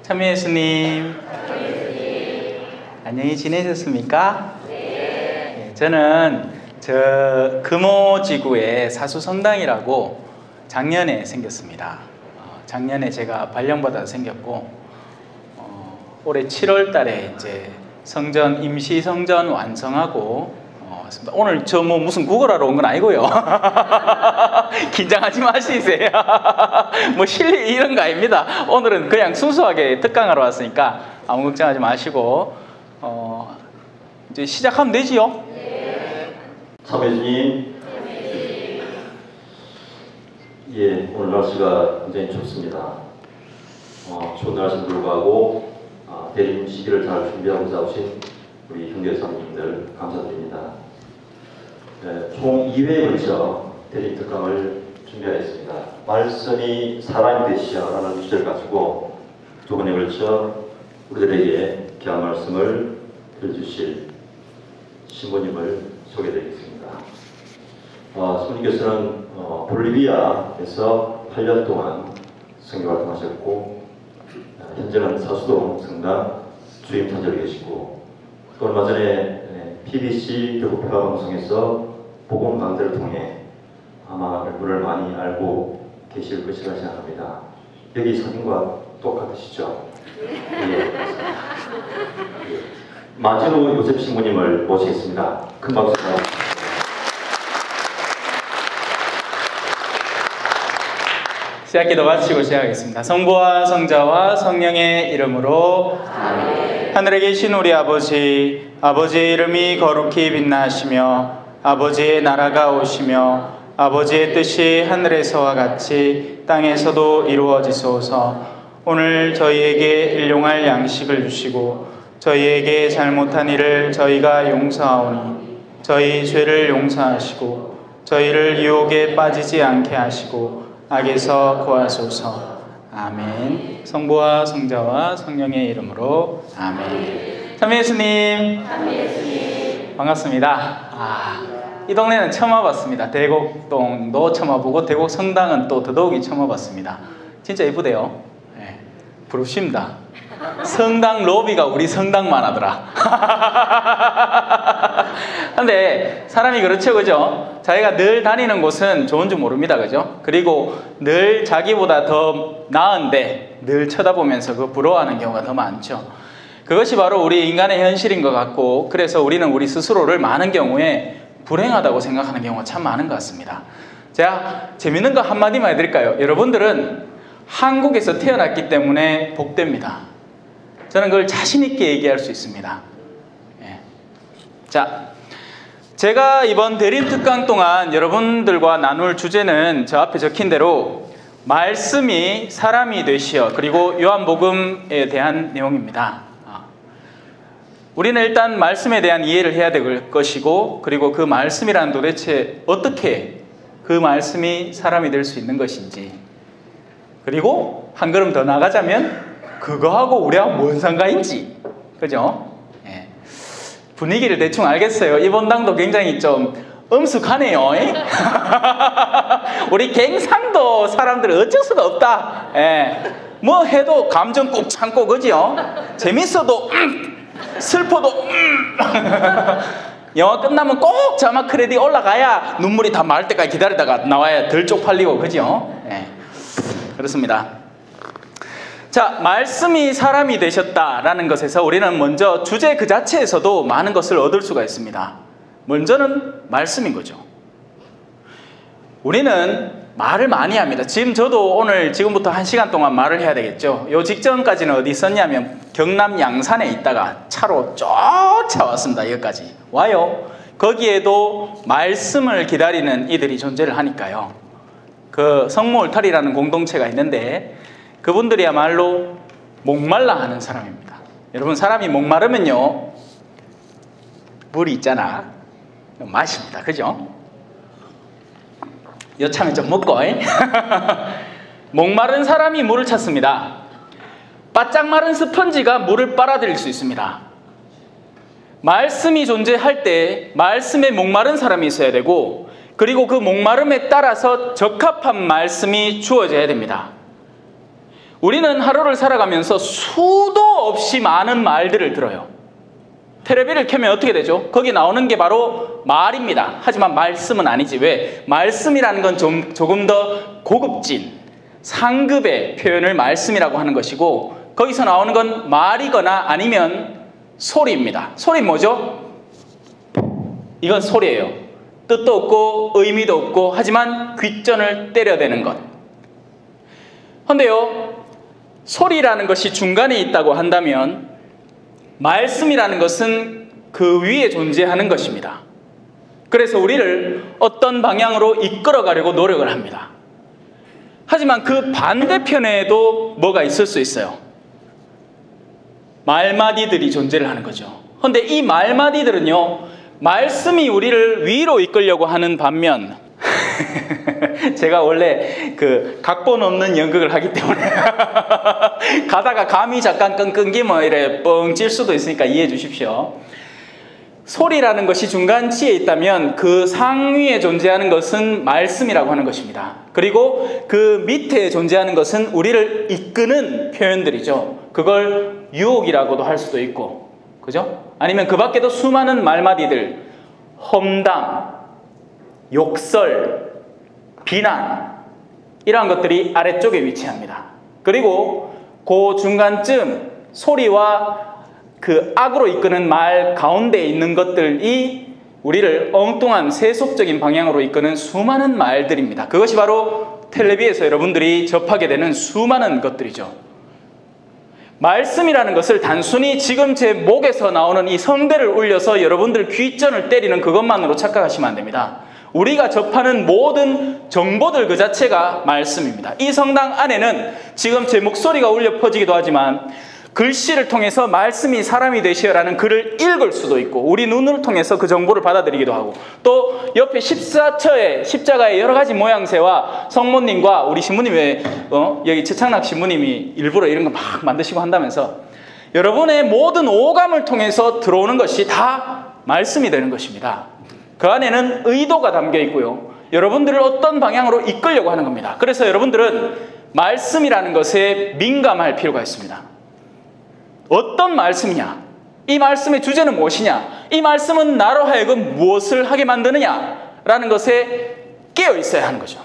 참여 예수님, 안녕히 지내셨습니까? 네. 저는 금호지구의 사수성당이라고 작년에 생겼습니다. 작년에 제가 발령받아서 생겼고, 올해 7월 달에 이제 성전, 임시 성전 완성하고, 오늘 저 무슨 구걸하러 온 건 아니고요. 긴장하지 마시세요. 실리 이런 거 아닙니다. 오늘은 그냥 순수하게 특강하러 왔으니까 아무 걱정하지 마시고, 이제 시작하면 되지요? 네. 참여주님, 예, 오늘 날씨가 굉장히 춥습니다. 추운 날씨에 불구하고 대림 시기를 잘 준비하고자 오신 우리 형제자매님들 감사드립니다. 네, 총 2회에 걸쳐 대림 특강을 준비하였습니다. 말씀이 사람이 되시라는 주제를 가지고 두 번에 걸쳐 우리들에게 귀한 말씀을 들려주실 신부님을 소개드리겠습니다. 신부님께서는 볼리비아에서 8년 동안 선교 활동하셨고, 현재는 사수동 성당 주임 찬자로 계시고, 또 얼마 전에 PBC 교구평화 방송에서 복음 강좌를 통해 아마 얼굴을 많이 알고 계실 것이라 생각합니다. 여기 사진과 똑같으시죠? 예, 맞습니다. 예. 마지노 요셉 신부님을 모시겠습니다. 큰 박수 부탁드립니다. 시작기도 마치고 시작하겠습니다. 성부와 성자와 성령의 이름으로 아멘. 하늘에 계신 우리 아버지, 아버지의 이름이 거룩히 빛나시며 아버지의 나라가 오시며 아버지의 뜻이 하늘에서와 같이 땅에서도 이루어지소서. 오늘 저희에게 일용할 양식을 주시고 저희에게 잘못한 일을 저희가 용서하오니 저희 죄를 용서하시고 저희를 유혹에 빠지지 않게 하시고 악에서 구하소서. 아멘. 성부와 성자와 성령의 이름으로 아멘. 참여 예수님, 반갑습니다. 이 동네는 처음 와봤습니다. 대곡동도 처음 와보고 대곡 성당은 또 더더욱이 처음 와봤습니다. 진짜 예쁘대요. 네, 부럽습니다. 성당 로비가 우리 성당만 하더라. 근데 사람이 그렇죠, 그죠? 자기가 늘 다니는 곳은 좋은 줄 모릅니다, 그죠? 그리고 늘 자기보다 더 나은데 늘 쳐다보면서 그 부러워하는 경우가 더 많죠. 그것이 바로 우리 인간의 현실인 것 같고, 그래서 우리는 우리 스스로를 많은 경우에 불행하다고 생각하는 경우가 참 많은 것 같습니다. 제가 재밌는 거 한마디만 해드릴까요? 여러분들은 한국에서 태어났기 때문에 복됩니다. 저는 그걸 자신있게 얘기할 수 있습니다. 예. 자, 제가 이번 대림 특강 동안 여러분들과 나눌 주제는 저 앞에 적힌 대로 말씀이 사람이 되시어, 그리고 요한복음에 대한 내용입니다. 우리는 일단 말씀에 대한 이해를 해야 될 것이고, 그리고 그 말씀이란 도대체 어떻게 그 말씀이 사람이 될 수 있는 것인지, 그리고 한 걸음 더 나가자면 그거하고 우리하고 뭔 상관인지, 그죠? 예. 분위기를 대충 알겠어요. 이번 당도 굉장히 좀 엄숙하네요. 우리 갱상도 사람들 어쩔 수가 없다. 예. 뭐 해도 감정 꾹 참고, 그죠? 재밌어도 슬퍼도 영화 끝나면 꼭 자막 크레딧 올라가야 눈물이 다 마를 때까지 기다리다가 나와야 덜 쪽팔리고, 그죠? 예. 그렇습니다. 자, 말씀이 사람이 되셨다라는 것에서 우리는 먼저 주제 그 자체에서도 많은 것을 얻을 수가 있습니다. 먼저는 말씀인 거죠. 우리는 말을 많이 합니다. 지금 저도 오늘 지금부터 1시간 동안 말을 해야 되겠죠. 요 직전까지는 어디 있었냐면 경남 양산에 있다가 차로 쫓아왔습니다. 여기까지 와요. 거기에도 말씀을 기다리는 이들이 존재를 하니까요. 그 성모울타리라는 공동체가 있는데 그분들이야말로 목말라 하는 사람입니다. 여러분, 사람이 목마르면요, 물이 있잖아, 마십니다. 그죠? 여차면 좀 먹고. 목마른 사람이 물을 찾습니다. 바짝 마른 스펀지가 물을 빨아들일 수 있습니다. 말씀이 존재할 때 말씀에 목마른 사람이 있어야 되고, 그리고 그 목마름에 따라서 적합한 말씀이 주어져야 됩니다. 우리는 하루를 살아가면서 수도 없이 많은 말들을 들어요. 텔레비를 켜면 어떻게 되죠? 거기 나오는 게 바로 말입니다. 하지만 말씀은 아니지. 왜? 말씀이라는 건 조금 더 고급진 상급의 표현을 말씀이라고 하는 것이고, 거기서 나오는 건 말이거나 아니면 소리입니다. 소리 뭐죠? 이건 소리예요. 뜻도 없고 의미도 없고 하지만 귓전을 때려대는 것. 그런데요, 소리라는 것이 중간에 있다고 한다면 말씀이라는 것은 그 위에 존재하는 것입니다. 그래서 우리를 어떤 방향으로 이끌어 가려고 노력을 합니다. 하지만 그 반대편에도 뭐가 있을 수 있어요. 말마디들이 존재를 하는 거죠. 그런데 이 말마디들은요, 말씀이 우리를 위로 이끌려고 하는 반면 제가 원래 그 각본 없는 연극을 하기 때문에 가다가 감이 잠깐 끊기면 이래 뻥 찔 수도 있으니까 이해해 주십시오. 소리라는 것이 중간치에 있다면 그 상위에 존재하는 것은 말씀이라고 하는 것입니다. 그리고 그 밑에 존재하는 것은 우리를 이끄는 표현들이죠. 그걸 유혹이라고도 할 수도 있고, 그죠? 아니면 그 밖에도 수많은 말마디들, 험담, 욕설, 비난, 이러한 것들이 아래쪽에 위치합니다. 그리고 그 중간쯤 소리와 그 악으로 이끄는 말 가운데 있는 것들이 우리를 엉뚱한 세속적인 방향으로 이끄는 수많은 말들입니다. 그것이 바로 텔레비에서 여러분들이 접하게 되는 수많은 것들이죠. 말씀이라는 것을 단순히 지금 제 목에서 나오는 이 성대를 울려서 여러분들 귓전을 때리는 그것만으로 착각하시면 안 됩니다. 우리가 접하는 모든 정보들 그 자체가 말씀입니다. 이 성당 안에는 지금 제 목소리가 울려 퍼지기도 하지만 글씨를 통해서 말씀이 사람이 되시어라는 글을 읽을 수도 있고, 우리 눈을 통해서 그 정보를 받아들이기도 하고, 또 옆에 14처의 십자가의 여러 가지 모양새와 성모님과 우리 신부님의 여기 최창락 신부님이 일부러 이런 거 막 만드시고 한다면서 여러분의 모든 오감을 통해서 들어오는 것이 다 말씀이 되는 것입니다. 그 안에는 의도가 담겨 있고요, 여러분들을 어떤 방향으로 이끌려고 하는 겁니다. 그래서 여러분들은 말씀이라는 것에 민감할 필요가 있습니다. 어떤 말씀이냐? 이 말씀의 주제는 무엇이냐? 이 말씀은 나로 하여금 무엇을 하게 만드느냐? 라는 것에 깨어 있어야 하는 거죠.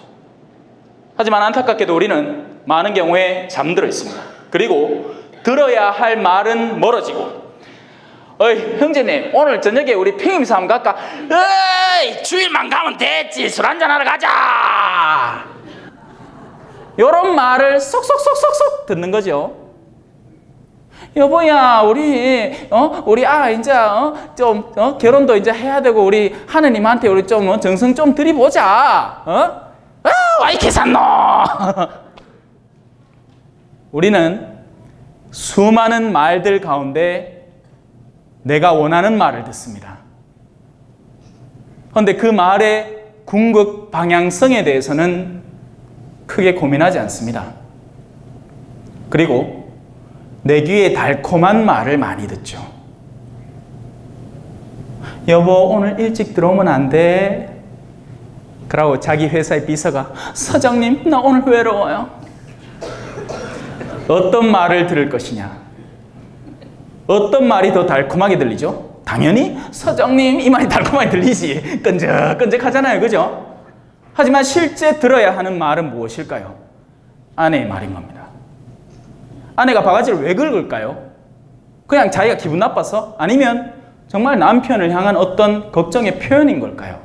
하지만 안타깝게도 우리는 많은 경우에 잠들어 있습니다. 그리고 들어야 할 말은 멀어지고, 어이 형제님, 오늘 저녁에 우리 핑임사 한번 갈까? 어이 주일만 가면 됐지, 술 한잔하러 가자, 요런 말을 쏙쏙쏙쏙쏙 듣는 거죠. 여보야, 우리 이제 좀 결혼도 이제 해야 되고, 우리 하느님한테 우리 좀 정성 좀 드리보자. 와이 계산노. 우리는 수많은 말들 가운데 내가 원하는 말을 듣습니다. 그런데 그 말의 궁극 방향성에 대해서는 크게 고민하지 않습니다. 그리고 내 귀에 달콤한 말을 많이 듣죠. 여보, 오늘 일찍 들어오면 안 돼. 그러고 자기 회사의 비서가, 사장님, 나 오늘 외로워요. 어떤 말을 들을 것이냐? 어떤 말이 더 달콤하게 들리죠? 당연히 사장님, 이 말이 달콤하게 들리지. 끈적끈적하잖아요, 그죠? 하지만 실제 들어야 하는 말은 무엇일까요? 아내의 말인 겁니다. 아내가 바가지를 왜 긁을까요? 그냥 자기가 기분 나빠서? 아니면 정말 남편을 향한 어떤 걱정의 표현인 걸까요?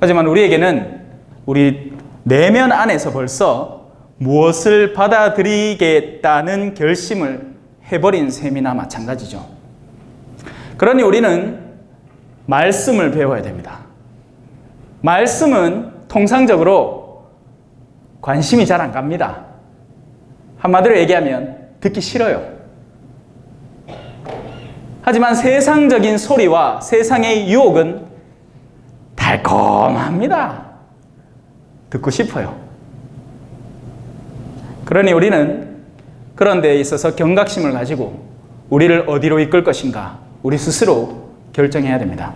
하지만 우리에게는 우리 내면 안에서 벌써 무엇을 받아들이겠다는 결심을 해버린 셈이나 마찬가지죠. 그러니 우리는 말씀을 배워야 됩니다. 말씀은 통상적으로 관심이 잘 안 갑니다. 한마디로 얘기하면 듣기 싫어요. 하지만 세상적인 소리와 세상의 유혹은 달콤합니다. 듣고 싶어요. 그러니 우리는 그런 데에 있어서 경각심을 가지고 우리를 어디로 이끌 것인가 우리 스스로 결정해야 됩니다.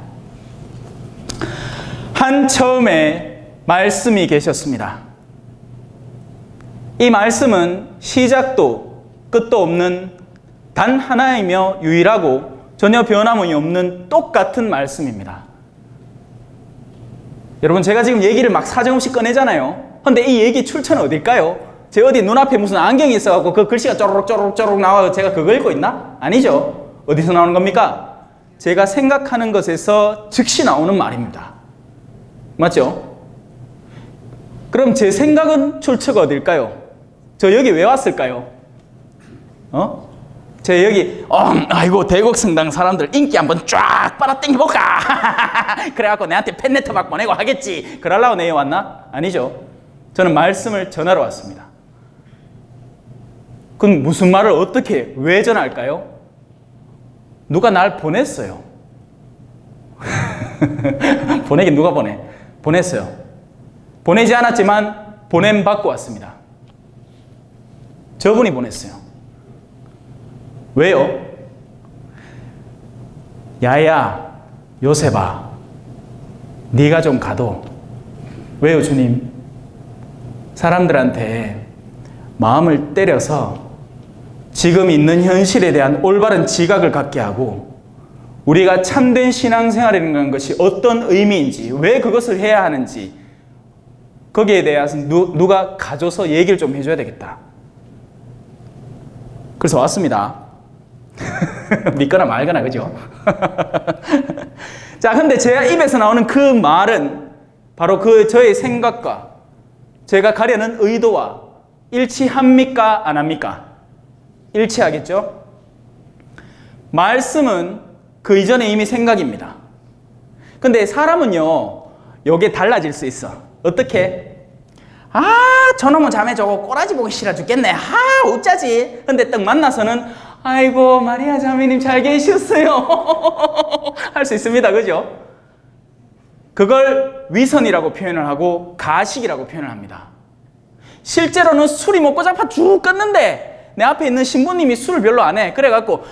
처음에 말씀이 계셨습니다. 이 말씀은 시작도 끝도 없는 단 하나이며 유일하고 전혀 변함이 없는 똑같은 말씀입니다. 여러분, 제가 지금 얘기를 막 사정없이 꺼내잖아요. 근데 이 얘기 출처는 어딜까요? 제 어디 눈앞에 무슨 안경이 있어갖고 그 글씨가 쪼르륵 나와서 제가 그거 읽고 있나? 아니죠. 어디서 나오는 겁니까? 제가 생각하는 것에서 즉시 나오는 말입니다. 맞죠? 그럼 제 생각은 출처가 어딜까요? 저 여기 왜 왔을까요? 제 여기 아이고 대곡성당 사람들 인기 한번 쫙 빨아당겨볼까? 그래갖고 내한테 팬레터 막 보내고 하겠지. 그러려고 내에 왔나? 아니죠. 저는 말씀을 전하러 왔습니다. 그럼 무슨 말을 어떻게 왜 전할까요? 누가 날 보냈어요. 보내긴 누가 보냈어요. 보내지 않았지만 보냄받고 왔습니다. 저분이 보냈어요. 왜요? 야야 요셉아, 네가 좀 가도. 왜요 주님? 사람들한테 마음을 때려서 지금 있는 현실에 대한 올바른 지각을 갖게 하고, 우리가 참된 신앙생활이라는 것이 어떤 의미인지, 왜 그것을 해야 하는지, 거기에 대해서 누가 가줘서 얘기를 좀 해줘야 되겠다. 그래서 왔습니다. 믿거나 말거나, 그죠? 자, 근데 제 입에서 나오는 그 말은 바로 저의 생각과 제가 가려는 의도와 일치합니까? 안 합니까? 일치하겠죠? 말씀은 그 이전에 이미 생각입니다. 근데 사람은요, 요게 달라질 수 있어. 어떻게? 저놈의 자매 저거 꼬라지 보기 싫어 죽겠네. 어쩌지? 근데 딱 만나서는 아이고 마리아 자매님 잘 계셨어요. 할 수 있습니다. 그죠? 그걸 위선이라고 표현을 하고 가식이라고 표현을 합니다. 실제로는 술이 먹고 잡아 쭉 껐는데 내 앞에 있는 신부님이 술을 별로 안 해. 그래갖고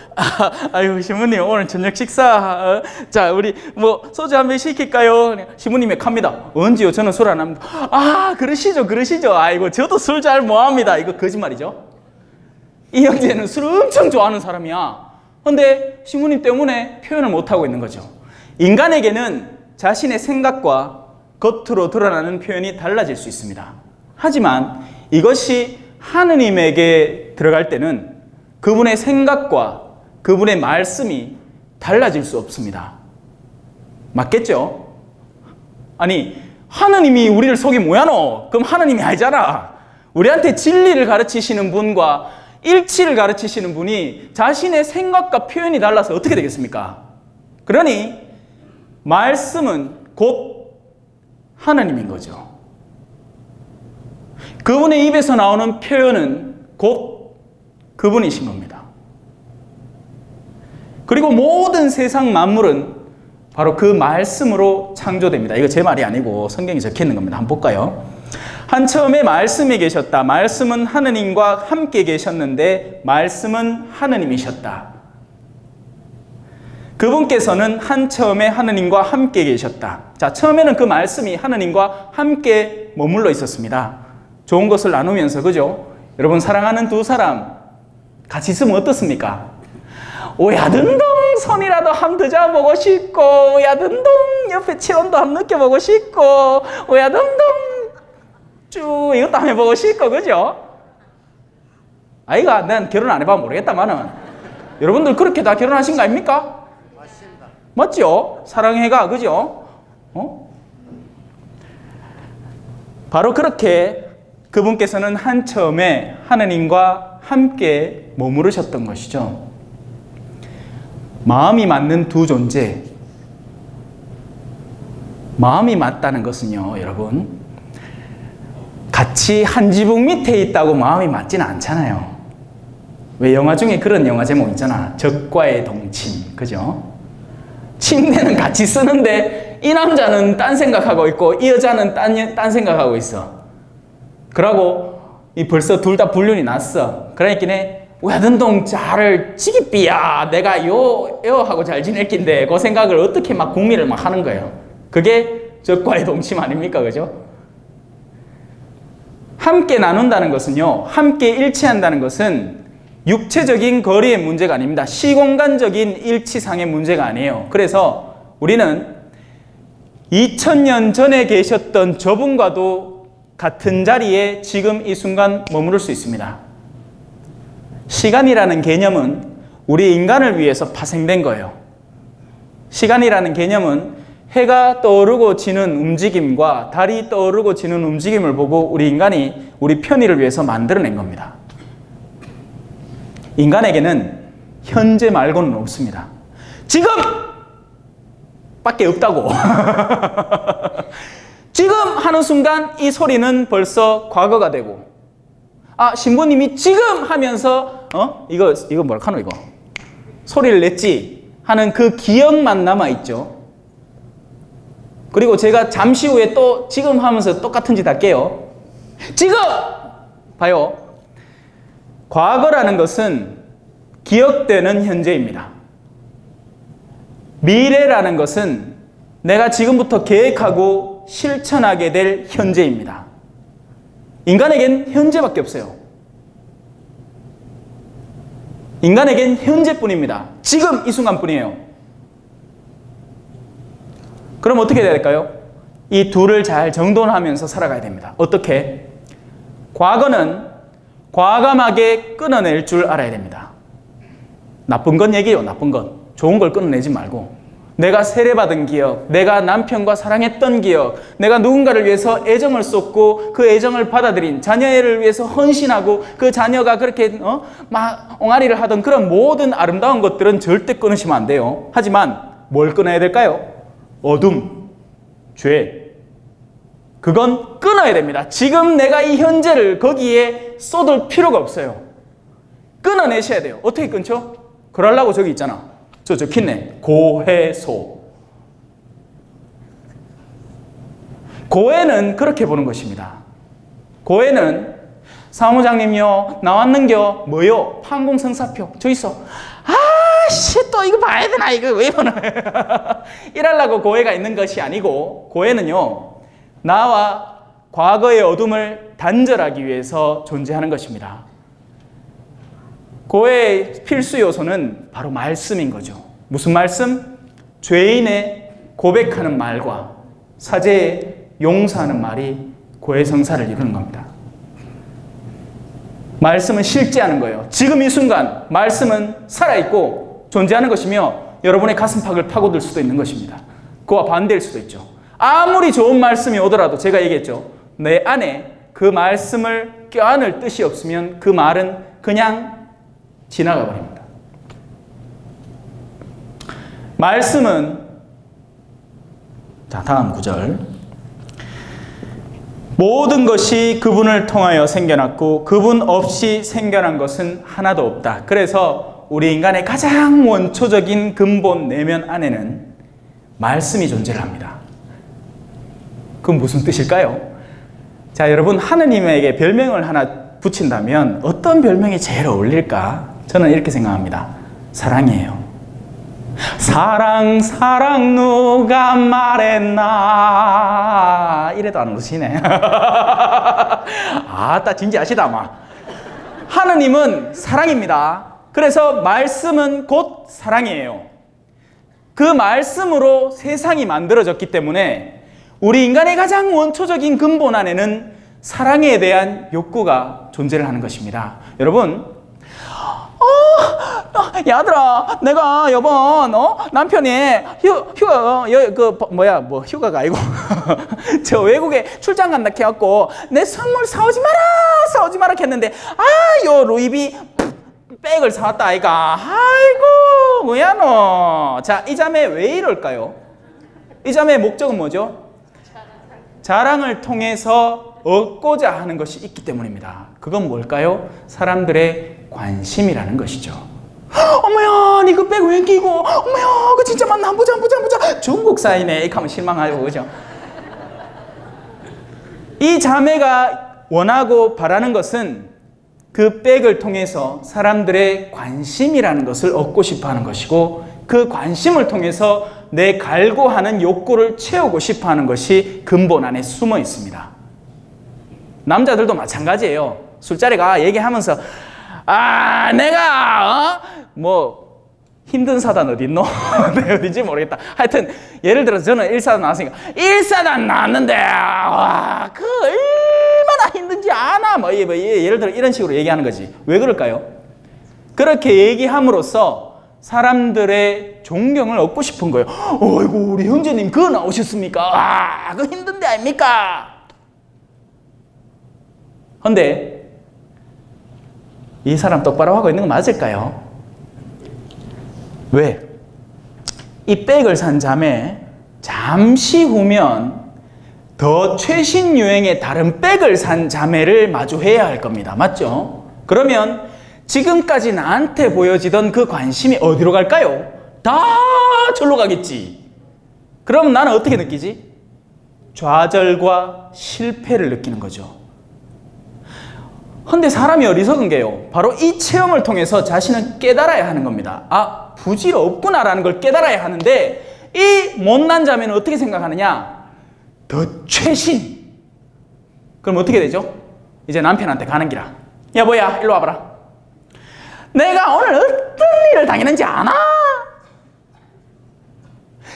아유 신부님 오늘 저녁 식사 자 우리 뭐 소주 한 병 시킬까요? 신부님이 갑니다. 언제요? 저는 술 안 합니다. 그러시죠. 아이고 저도 술 잘 못합니다. 이거 거짓말이죠. 이 형제는 술을 엄청 좋아하는 사람이야. 근데 신부님 때문에 표현을 못하고 있는 거죠. 인간에게는 자신의 생각과 겉으로 드러나는 표현이 달라질 수 있습니다. 하지만 이것이 하느님에게 들어갈 때는 그분의 생각과 그분의 말씀이 달라질 수 없습니다. 맞겠죠? 아니 하느님이 우리를 속이 뭐야노? 그럼 하느님이 아니잖아. 우리한테 진리를 가르치시는 분과 일치를 가르치시는 분이 자신의 생각과 표현이 달라서 어떻게 되겠습니까? 그러니 말씀은 곧 하느님인 거죠. 그분의 입에서 나오는 표현은 곧 그분이신 겁니다. 그리고 모든 세상 만물은 바로 그 말씀으로 창조됩니다. 이거 제 말이 아니고 성경에 적혀 있는 겁니다. 한번 볼까요? 한처음에 말씀이 계셨다. 말씀은 하느님과 함께 계셨는데 말씀은 하느님이셨다. 그분께서는 한처음에 하느님과 함께 계셨다. 자, 처음에는 그 말씀이 하느님과 함께 머물러 있었습니다. 좋은 것을 나누면서, 그죠? 여러분 사랑하는 두 사람 같이 있으면 어떻습니까? 오야든동 손이라도 한번 더 잡아보고 싶고, 오야든동 옆에 체온도 한번 느껴보고 싶고, 오야든동 쭉 이것도 한번 해보고 싶고, 그죠? 아이가 난 결혼 안 해봐면 모르겠다마는 여러분들 그렇게 다 결혼하신 거 아닙니까? 맞습니다. 맞죠? 사랑해가, 그죠? 바로 그렇게 그분께서는 한처음에 하느님과 함께 머무르셨던 것이죠. 마음이 맞는 두 존재. 마음이 맞다는 것은요, 여러분, 같이 한 지붕 밑에 있다고 마음이 맞지는 않잖아요. 왜 영화 중에 그런 영화 제목 있잖아. 적과의 동침, 그죠? 침대는 같이 쓰는데 이 남자는 딴 생각하고 있고 이 여자는 딴 생각하고 있어. 그러고 벌써 둘 다 불륜이 났어. 그러니까 우야든동 자를 지기삐야 내가 요 하고 잘 지낼 낀데 그 생각을 어떻게 막 궁리를 막 하는 거예요. 그게 적과의 동침 아닙니까? 그죠? 함께 나눈다는 것은요, 함께 일치한다는 것은 육체적인 거리의 문제가 아닙니다. 시공간적인 일치상의 문제가 아니에요. 그래서 우리는 2000년 전에 계셨던 저분과도 같은 자리에 지금 이 순간 머무를 수 있습니다. 시간이라는 개념은 우리 인간을 위해서 파생된 거예요. 시간이라는 개념은 해가 떠오르고 지는 움직임과 달이 떠오르고 지는 움직임을 보고 우리 인간이 우리 편의를 위해서 만들어낸 겁니다. 인간에게는 현재 말고는 없습니다. 지금! 밖에 없다고. 지금 하는 순간 이 소리는 벌써 과거가 되고, 아, 신부님이 지금 하면서 이거 뭐라 카노 이거 소리를 냈지 하는 그 기억만 남아있죠. 그리고 제가 잠시 후에 또 지금 하면서 똑같은 짓 할게요. 지금! 봐요. 과거라는 것은 기억되는 현재입니다. 미래라는 것은 내가 지금부터 계획하고 실천하게 될 현재입니다. 인간에겐 현재밖에 없어요. 인간에겐 현재뿐입니다. 지금 이 순간뿐이에요. 그럼 어떻게 해야 될까요? 이 둘을 잘 정돈하면서 살아가야 됩니다. 어떻게? 과거는 과감하게 끊어낼 줄 알아야 됩니다. 나쁜 건 얘기해요. 나쁜 건. 좋은 걸 끊어내지 말고, 내가 세례받은 기억, 내가 남편과 사랑했던 기억, 내가 누군가를 위해서 애정을 쏟고 그 애정을 받아들인 자녀를 위해서 헌신하고 그 자녀가 그렇게 막 옹알이를 하던 그런 모든 아름다운 것들은 절대 끊으시면 안 돼요. 하지만 뭘 끊어야 될까요? 어둠, 죄. 그건 끊어야 됩니다. 지금 내가 이 현재를 거기에 쏟을 필요가 없어요. 끊어내셔야 돼요. 어떻게 끊죠? 그러려고 저기 있잖아. 저 적혀있네. 고해소. 고해는 그렇게 보는 것입니다. 고해는 사무장님요, 나왔는겨? 뭐요? 판공성사표. 저 있어. 아씨, 또 이거 봐야 되나? 이거 왜 보나? 이러려고 고해가 있는 것이 아니고, 고해는요, 나와 과거의 어둠을 단절하기 위해서 존재하는 것입니다. 고해의 필수 요소는 바로 말씀인 거죠. 무슨 말씀? 죄인의 고백하는 말과 사죄의 용서하는 말이 고해성사를 이루는 겁니다. 말씀은 실제하는 거예요. 지금 이 순간 말씀은 살아있고 존재하는 것이며 여러분의 가슴팍을 파고들 수도 있는 것입니다. 그와 반대일 수도 있죠. 아무리 좋은 말씀이 오더라도 제가 얘기했죠. 내 안에 그 말씀을 껴안을 뜻이 없으면 그 말은 그냥 지나가 버립니다. 말씀은, 자, 다음 구절. 모든 것이 그분을 통하여 생겨났고 그분 없이 생겨난 것은 하나도 없다. 그래서 우리 인간의 가장 원초적인 근본 내면 안에는 말씀이 존재를 합니다. 그건 무슨 뜻일까요? 자, 여러분, 하느님에게 별명을 하나 붙인다면 어떤 별명이 제일 어울릴까? 저는 이렇게 생각합니다. 사랑이에요. 사랑 사랑 누가 말했나. 이래도 안 웃으시네. 아따 진지하시다 아마. 하느님은 사랑입니다. 그래서 말씀은 곧 사랑이에요. 그 말씀으로 세상이 만들어졌기 때문에 우리 인간의 가장 원초적인 근본 안에는 사랑에 대한 욕구가 존재를 하는 것입니다. 여러분, 야들아, 내가 이번 남편이 휴가가 아니고 저 외국에 출장 간다 해갖고 내 선물 사오지 마라 했는데 요 루이비 백을 사왔다 아이가. 아이고 뭐야 너. 자, 이 자매 왜 이럴까요? 이 자매의 목적은 뭐죠? 자랑을 통해서 얻고자 하는 것이 있기 때문입니다. 그건 뭘까요? 사람들의 관심이라는 것이죠. 어머야, 니 그 백 왜 끼고? 어머야, 그 진짜 맞나? 보자. 중국사이네. 이렇게 하면 실망하고, 그죠? 이 자매가 원하고 바라는 것은 그 백을 통해서 사람들의 관심이라는 것을 얻고 싶어 하는 것이고, 그 관심을 통해서 내 갈구하는 욕구를 채우고 싶어 하는 것이 근본 안에 숨어 있습니다. 남자들도 마찬가지예요. 술자리 가 얘기하면서 내가 힘든 사단 어딨노? 네, 어딘지 모르겠다. 하여튼 예를 들어서 저는 1사단 나왔으니까 1사단 나왔는데 그 얼마나 힘든지 아나? 예를 들어 이런 식으로 얘기하는 거지. 왜 그럴까요? 그렇게 얘기함으로써 사람들의 존경을 얻고 싶은 거예요. 어이구 우리 형제님 그거 나오셨습니까? 그거 힘든데 아닙니까? 근데 이 사람 똑바로 하고 있는 거 맞을까요? 왜? 이 백을 산 자매 잠시 후면 더 최신 유행의 다른 백을 산 자매를 마주해야 할 겁니다. 맞죠? 그러면 지금까지 나한테 보여지던 그 관심이 어디로 갈까요? 다 절로 가겠지. 그럼 나는 어떻게 느끼지? 좌절과 실패를 느끼는 거죠. 근데 사람이 어리석은 게요. 바로 이 체험을 통해서 자신은 깨달아야 하는 겁니다. 부질없구나라는 걸 깨달아야 하는데 이 못난 자매는 어떻게 생각하느냐? 더 최신. 그럼 어떻게 되죠? 이제 남편한테 가는 기라. 여보야 일로 와봐라. 내가 오늘 어떤 일을 당했는지 아나?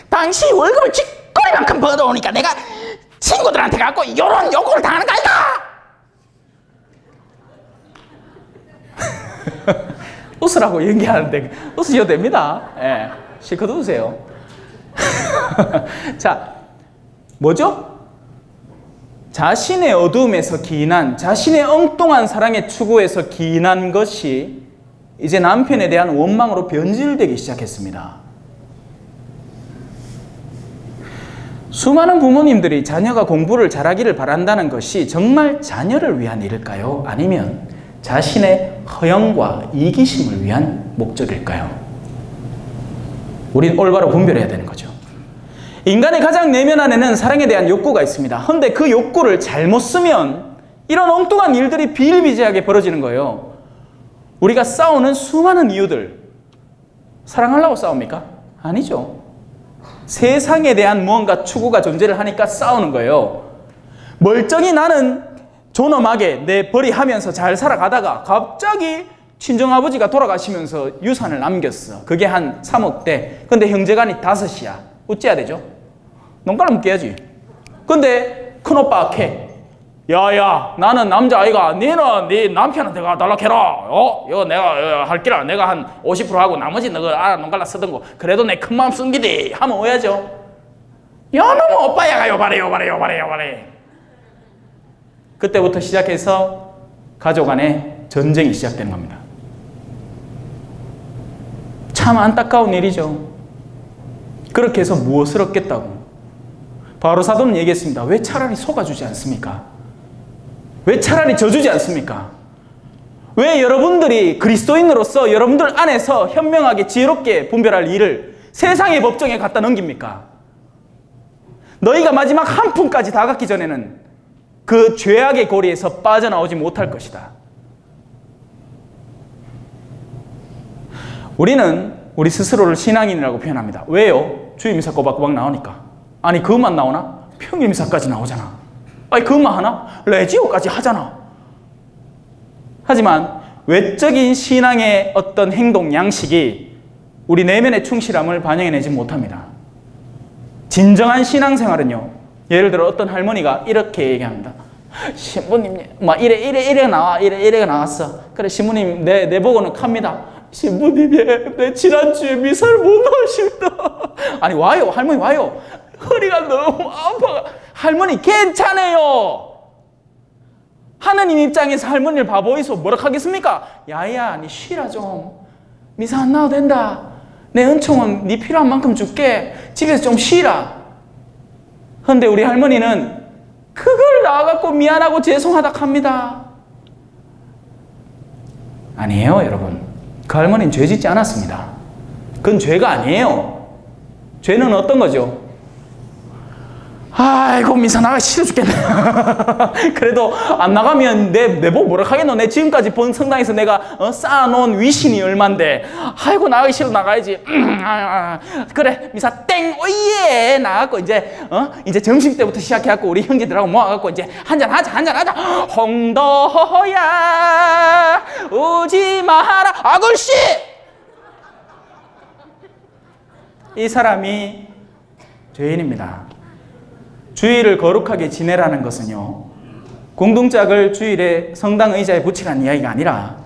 당신이 월급을 쥐꼬리만큼 벌어오니까 내가 친구들한테 갖고 이런 요구를 당하는 거 아이가? 웃으라고 연기하는데 웃으셔도 됩니다. 예, 실컷 웃으세요. 자, 뭐죠? 자신의 어두움에서 기인한, 자신의 엉뚱한 사랑의 추구에서 기인한 것이 이제 남편에 대한 원망으로 변질되기 시작했습니다. 수많은 부모님들이 자녀가 공부를 잘하기를 바란다는 것이 정말 자녀를 위한 일일까요? 아니면 자신의 허영과 이기심을 위한 목적일까요? 우린 올바로 분별해야 되는 거죠. 인간의 가장 내면 안에는 사랑에 대한 욕구가 있습니다. 그런데 그 욕구를 잘못 쓰면 이런 엉뚱한 일들이 비일비재하게 벌어지는 거예요. 우리가 싸우는 수많은 이유들, 사랑하려고 싸웁니까? 아니죠. 세상에 대한 무언가 추구가 존재를 하니까 싸우는 거예요. 멀쩡히 나는 존엄하게 내 벌이하면서 잘 살아가다가 갑자기 친정아버지가 돌아가시면서 유산을 남겼어. 그게 한 3억대. 근데 형제간이 5이야. 어째야 되죠? 농가를 묶여야지. 근데 큰오빠가 캐. 야야, 나는 남자아이가 니는 네 남편한테 가 달라해라. 이거 내가 할기라. 내가 한 50% 하고 나머지 너가 농가라 쓰던 거. 그래도 내 큰마음 숨기디 하면 오야죠. 야, 너무 오빠야가 요바래. 그때부터 시작해서 가족 안에 전쟁이 시작되는 겁니다. 참 안타까운 일이죠. 그렇게 해서 무엇을 얻겠다고? 바로 사도는 얘기했습니다. 왜 차라리 속아주지 않습니까? 왜 차라리 져주지 않습니까? 왜 여러분들이 그리스도인으로서 여러분들 안에서 현명하게 지혜롭게 분별할 일을 세상의 법정에 갖다 넘깁니까? 너희가 마지막 한 푼까지 다 갖기 전에는 그 죄악의 고리에서 빠져나오지 못할 것이다. 우리는 우리 스스로를 신앙인이라고 표현합니다. 왜요? 주일미사 꼬박꼬박 나오니까. 아니 그것만 나오나? 평일미사까지 나오잖아. 아니 그것만 하나? 레지오까지 하잖아. 하지만 외적인 신앙의 어떤 행동 양식이 우리 내면의 충실함을 반영해내지 못합니다. 진정한 신앙생활은요, 예를 들어 어떤 할머니가 이렇게 얘기합니다. 신부님, 막 이래 나왔어. 그래 신부님 내 보고는 갑니다. 신부님이 내 지난주에 미사를 못 나오셨다. 아니 와요, 할머니 와요. 허리가 너무 아파. 할머니 괜찮아요. 하느님 입장에서 할머니를 바보이소 뭐라 하겠습니까? 야야 니 쉬라 좀. 미사 안 나와도 된다. 내 은총은 니 필요한 만큼 줄게. 집에서 좀 쉬라. 그런데 우리 할머니는 그걸 나와갖고 미안하고 죄송하다 합니다. 아니에요 여러분. 그 할머니는 죄 짓지 않았습니다. 그건 죄가 아니에요. 죄는 어떤 거죠? 아이고 미사 나가기 싫어 죽겠네. 그래도 안 나가면 내 보고 뭐라 하겠노. 내 지금까지 본 성당에서 내가 쌓아놓은 위신이 얼만데. 아이고 나가기 싫어 나가야지. 그래 미사 땡 오예 나가고 이제 점심 때부터 시작해갖고 우리 형제들하고 모아갖고 이제 한잔하자. 홍도야 오지 마라. 아글씨! 이 사람이 죄인입니다. 주일을 거룩하게 지내라는 것은요, 공동짝을 주일에 성당 의자에 붙이라는 이야기가 아니라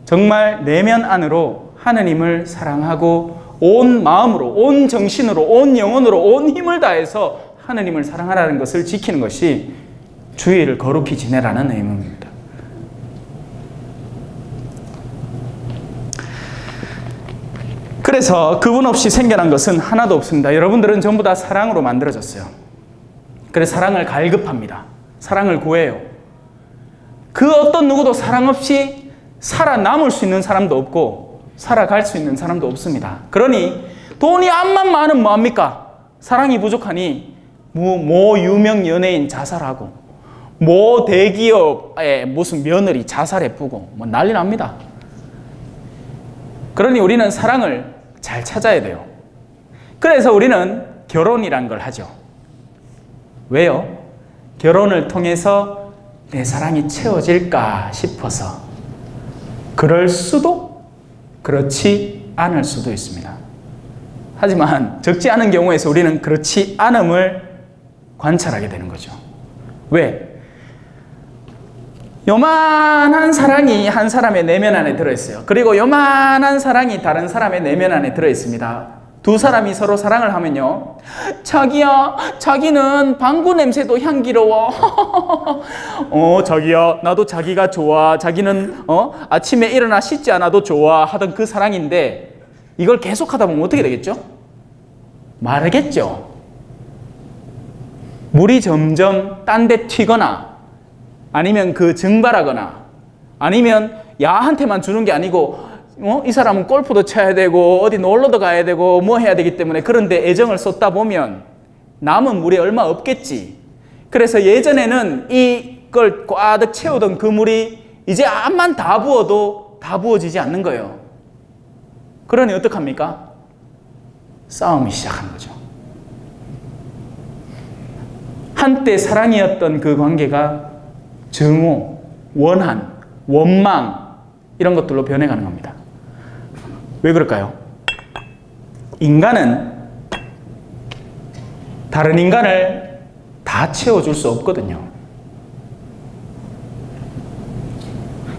정말 내면 안으로 하느님을 사랑하고 온 마음으로, 온 정신으로, 온 영혼으로, 온 힘을 다해서 하느님을 사랑하라는 것을 지키는 것이 주일을 거룩히 지내라는 의무입니다. 그래서 그분 없이 생겨난 것은 하나도 없습니다. 여러분들은 전부 다 사랑으로 만들어졌어요. 그래서 사랑을 갈급합니다. 사랑을 구해요. 그 어떤 누구도 사랑 없이 살아남을 수 있는 사람도 없고 살아갈 수 있는 사람도 없습니다. 그러니 돈이 암만 많으면 뭐합니까? 사랑이 부족하니 모 유명 연예인 자살하고 모 대기업의 무슨 며느리 자살해쁘고 뭐 난리 납니다. 그러니 우리는 사랑을 잘 찾아야 돼요. 그래서 우리는 결혼이란 걸 하죠. 왜요? 결혼을 통해서 내 사랑이 채워질까 싶어서. 그럴 수도, 그렇지 않을 수도 있습니다. 하지만 적지 않은 경우에서 우리는 그렇지 않음을 관찰하게 되는 거죠. 왜? 요만한 사랑이 한 사람의 내면 안에 들어있어요. 그리고 요만한 사랑이 다른 사람의 내면 안에 들어있습니다. 두 사람이 서로 사랑을 하면요, 자기야, 자기는 방구 냄새도 향기로워. 자기야, 나도 자기가 좋아. 자기는 아침에 일어나 씻지 않아도 좋아 하던 그 사랑인데, 이걸 계속 하다 보면 어떻게 되겠죠? 마르겠죠. 물이 점점 딴 데 튀거나 아니면 그 증발하거나 아니면 야한테만 주는 게 아니고 이 사람은 골프도 쳐야 되고 어디 놀러도 가야 되고 뭐 해야 되기 때문에 그런데 애정을 쏟다 보면 남은 물이 얼마 없겠지. 그래서 예전에는 이걸 꽉 채우던 그 물이 이제 암만 다 부어도 다 부어지지 않는 거예요. 그러니 어떡합니까? 싸움이 시작하는 거죠. 한때 사랑이었던 그 관계가 증오, 원한, 원망 이런 것들로 변해가는 겁니다. 왜 그럴까요? 인간은 다른 인간을 다 채워줄 수 없거든요.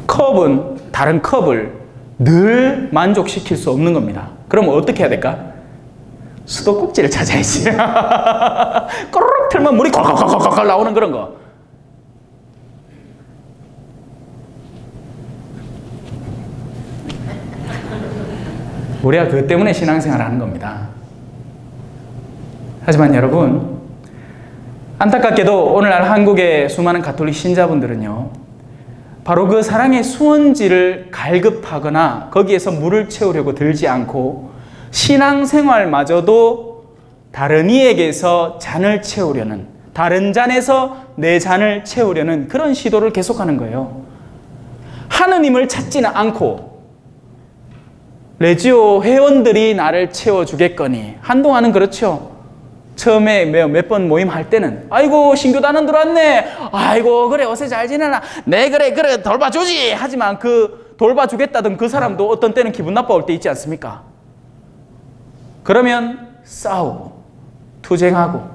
컵은 다른 컵을 늘 만족시킬 수 없는 겁니다. 그럼 어떻게 해야 될까? 수도꼭지를 찾아야지. 꼬르륵 틀면 물이 콸콸콸콸 나오는 그런 거. 우리가 그것 때문에 신앙생활을 하는 겁니다. 하지만 여러분, 안타깝게도 오늘날 한국의 수많은 가톨릭 신자분들은요, 바로 그 사랑의 수원지를 갈급하거나 거기에서 물을 채우려고 들지 않고 신앙생활마저도 다른 이에게서 잔을 채우려는, 다른 잔에서 내 잔을 채우려는 그런 시도를 계속하는 거예요. 하느님을 찾지는 않고 레지오 회원들이 나를 채워주겠거니. 한동안은 그렇죠. 처음에 몇 번 모임 할 때는 아이고 신교단원 들어왔네. 아이고 그래 어서 잘 지내나. 네 그래 돌봐주지. 하지만 그 돌봐주겠다던 그 사람도 어떤 때는 기분 나빠올 때 있지 않습니까? 그러면 싸우고 투쟁하고